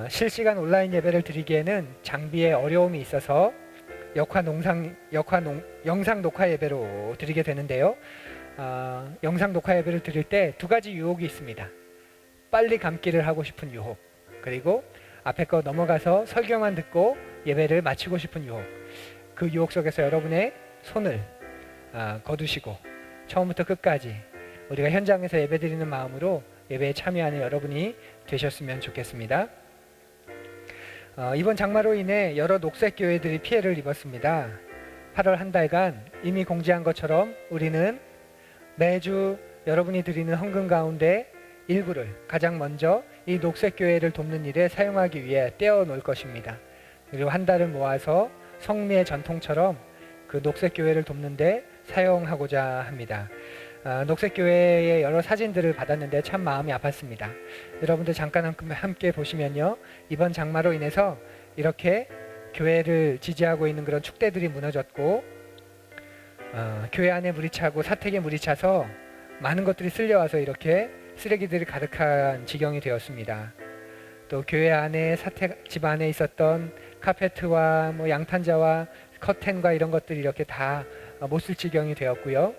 실시간 온라인 예배를 드리기에는 장비에 어려움이 있어서 영상 녹화 예배로 드리게 되는데요. 영상 녹화 예배를 드릴 때 두 가지 유혹이 있습니다. 빨리 감기를 하고 싶은 유혹, 그리고 앞에 거 넘어가서 설교만 듣고 예배를 마치고 싶은 유혹. 그 유혹 속에서 여러분의 손을 거두시고 처음부터 끝까지 우리가 현장에서 예배 드리는 마음으로 예배에 참여하는 여러분이 되셨으면 좋겠습니다. 이번 장마로 인해 여러 녹색교회들이 피해를 입었습니다. 8월 한 달간 이미 공지한 것처럼 우리는 매주 여러분이 드리는 헌금 가운데 일부를 가장 먼저 이 녹색교회를 돕는 일에 사용하기 위해 떼어 놓을 것입니다. 그리고 한 달을 모아서 성미의 전통처럼 그 녹색교회를 돕는 데 사용하고자 합니다. 녹색교회의 여러 사진들을 받았는데 참 마음이 아팠습니다. 여러분들 잠깐 함께 보시면요, 이번 장마로 인해서 이렇게 교회를 지지하고 있는 그런 축대들이 무너졌고, 교회 안에 물이 차고 사택에 물이 차서 많은 것들이 쓸려와서 이렇게 쓰레기들이 가득한 지경이 되었습니다. 또 교회 안에 집 안에 있었던 카페트와 양탄자와 커튼과 이런 것들이 이렇게 다 못 쓸 지경이 되었고요.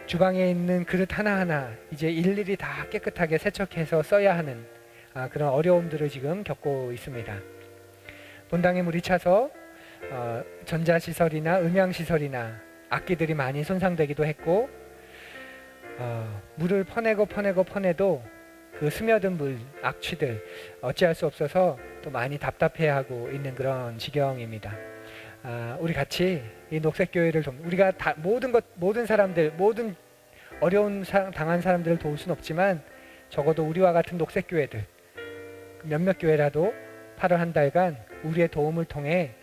주방에 있는 그릇 하나하나 이제 일일이 다 깨끗하게 세척해서 써야 하는 그런 어려움들을 지금 겪고 있습니다. 본당에 물이 차서 전자시설이나 음향시설이나 악기들이 많이 손상되기도 했고, 물을 퍼내도 그 스며든 물, 악취들 어찌할 수 없어서 또 많이 답답해하고 있는 그런 지경입니다. 우리 같이 이 녹색교회를 우리가 다 모든 사람들, 모든 어려운 당한 사람들을 도울 수는 없지만 적어도 우리와 같은 녹색교회들 몇몇 교회라도 8월 한 달간 우리의 도움을 통해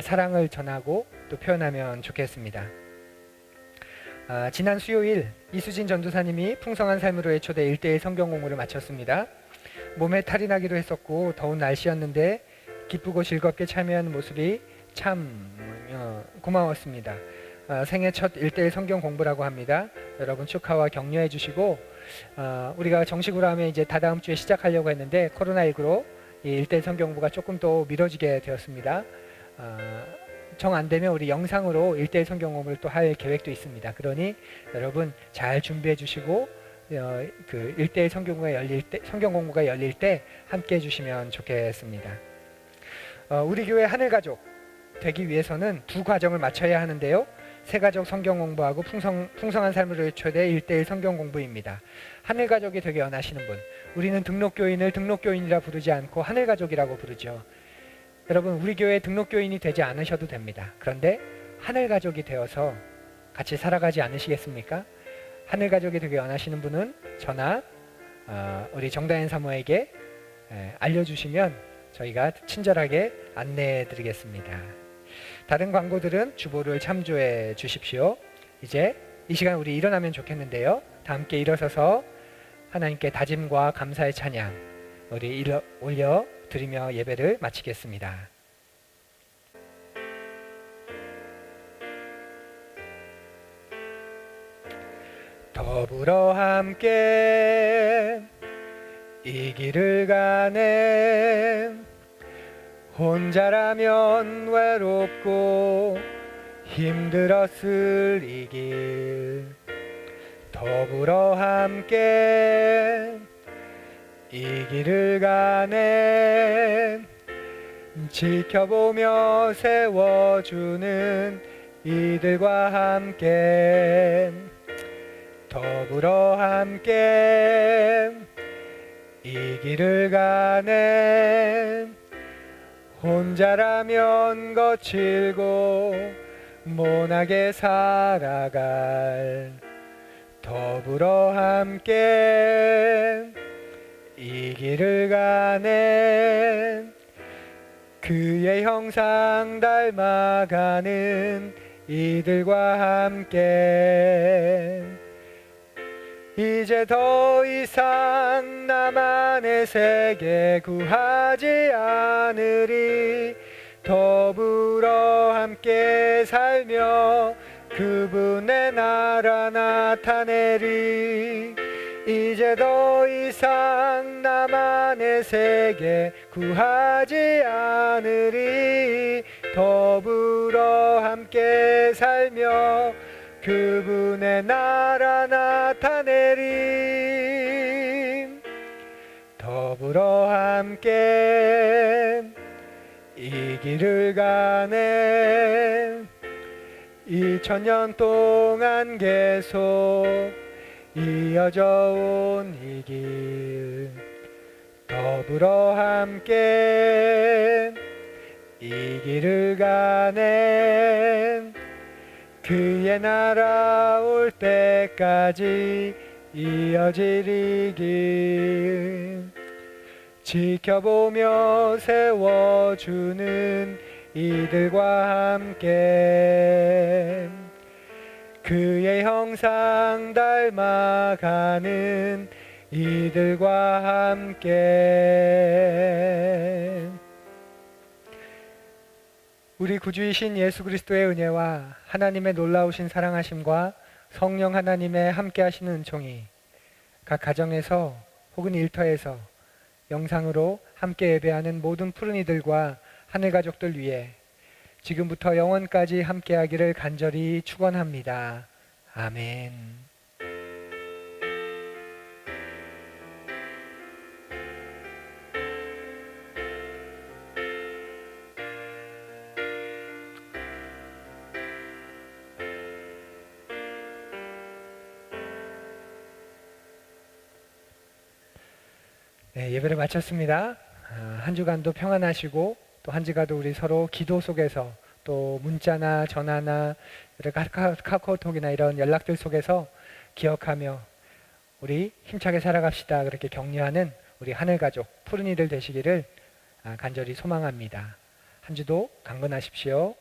사랑을 전하고 또 표현하면 좋겠습니다. 지난 수요일 이수진 전도사님이 풍성한 삶으로의 초대 1:1 성경 공부를 마쳤습니다. 몸에 탈이 나기도 했었고 더운 날씨였는데 기쁘고 즐겁게 참여하는 모습이 참 고마웠습니다. 생애 첫 1:1 성경 공부라고 합니다. 여러분 축하와 격려해 주시고, 우리가 정식으로 하면 이제 다다음 주에 시작하려고 했는데 코로나19로 이 1:1 성경 공부가 조금 또 미뤄지게 되었습니다. 정 안 되면 우리 영상으로 1:1 성경 공부를 또 할 계획도 있습니다. 그러니 여러분 잘 준비해 주시고 그 1:1 성경 공부가 열릴 때 함께 해 주시면 좋겠습니다. 우리 교회 하늘가족 되기 위해서는 두 과정을 마쳐야 하는데요. 새가족 성경 공부하고 풍성한 삶을 초대 1:1 성경 공부입니다. 하늘가족이 되기 원하시는 분, 우리는 등록교인을 등록교인이라 부르지 않고 하늘가족이라고 부르죠. 여러분, 우리 교회 등록교인이 되지 않으셔도 됩니다. 그런데 하늘가족이 되어서 같이 살아가지 않으시겠습니까? 하늘가족이 되기 원하시는 분은 저나 우리 정다현 사모에게 알려주시면 저희가 친절하게 안내해 드리겠습니다. 다른 광고들은 주보를 참조해 주십시오. 이제 이 시간 우리 일어나면 좋겠는데요. 다 함께 일어서서 하나님께 다짐과 감사의 찬양 우리 올려 드리며 예배를 마치겠습니다. 더불어 함께 이 길을 가네. 혼자라면 외롭고 힘들었을 이 길, 더불어 함께 이 길을 가네. 지켜보며 세워주는 이들과 함께, 더불어 함께 이 길을 가네. 혼자라면 거칠고 모나게 살아갈, 더불어 함께 이 길을 가네. 그의 형상 닮아가는 이들과 함께, 이제 더 이상 나만의 세계 구하지 않으리. 더불어 함께 살며 그분의 나라 나타내리. 이제 더 이상 나만의 세계 구하지 않으리. 더불어 함께 살며 그분의 나라 나타내리. 더불어 함께 이 길을 가네. 2000년 동안 계속 이어져 온 이 길, 더불어 함께 이 길을 가네. 그의 나라 올 때까지 이어질 이 길, 지켜보며 세워주는 이들과 함께, 그의 형상 닮아가는 이들과 함께. 우리 구주이신 예수 그리스도의 은혜와 하나님의 놀라우신 사랑하심과 성령 하나님의 함께하시는 은총이 각 가정에서 혹은 일터에서 영상으로 함께 예배하는 모든 푸른 이들과 하늘 가족들 위해 지금부터 영원까지 함께하기를 간절히 축원합니다. 아멘. 네, 예배를 마쳤습니다. 한 주간도 평안하시고 또 한 주간도 우리 서로 기도 속에서 또 문자나 전화나 여러 카카오톡이나 이런 연락들 속에서 기억하며 우리 힘차게 살아갑시다. 그렇게 격려하는 우리 하늘가족 푸른이들 되시기를 간절히 소망합니다. 한 주도 강건하십시오.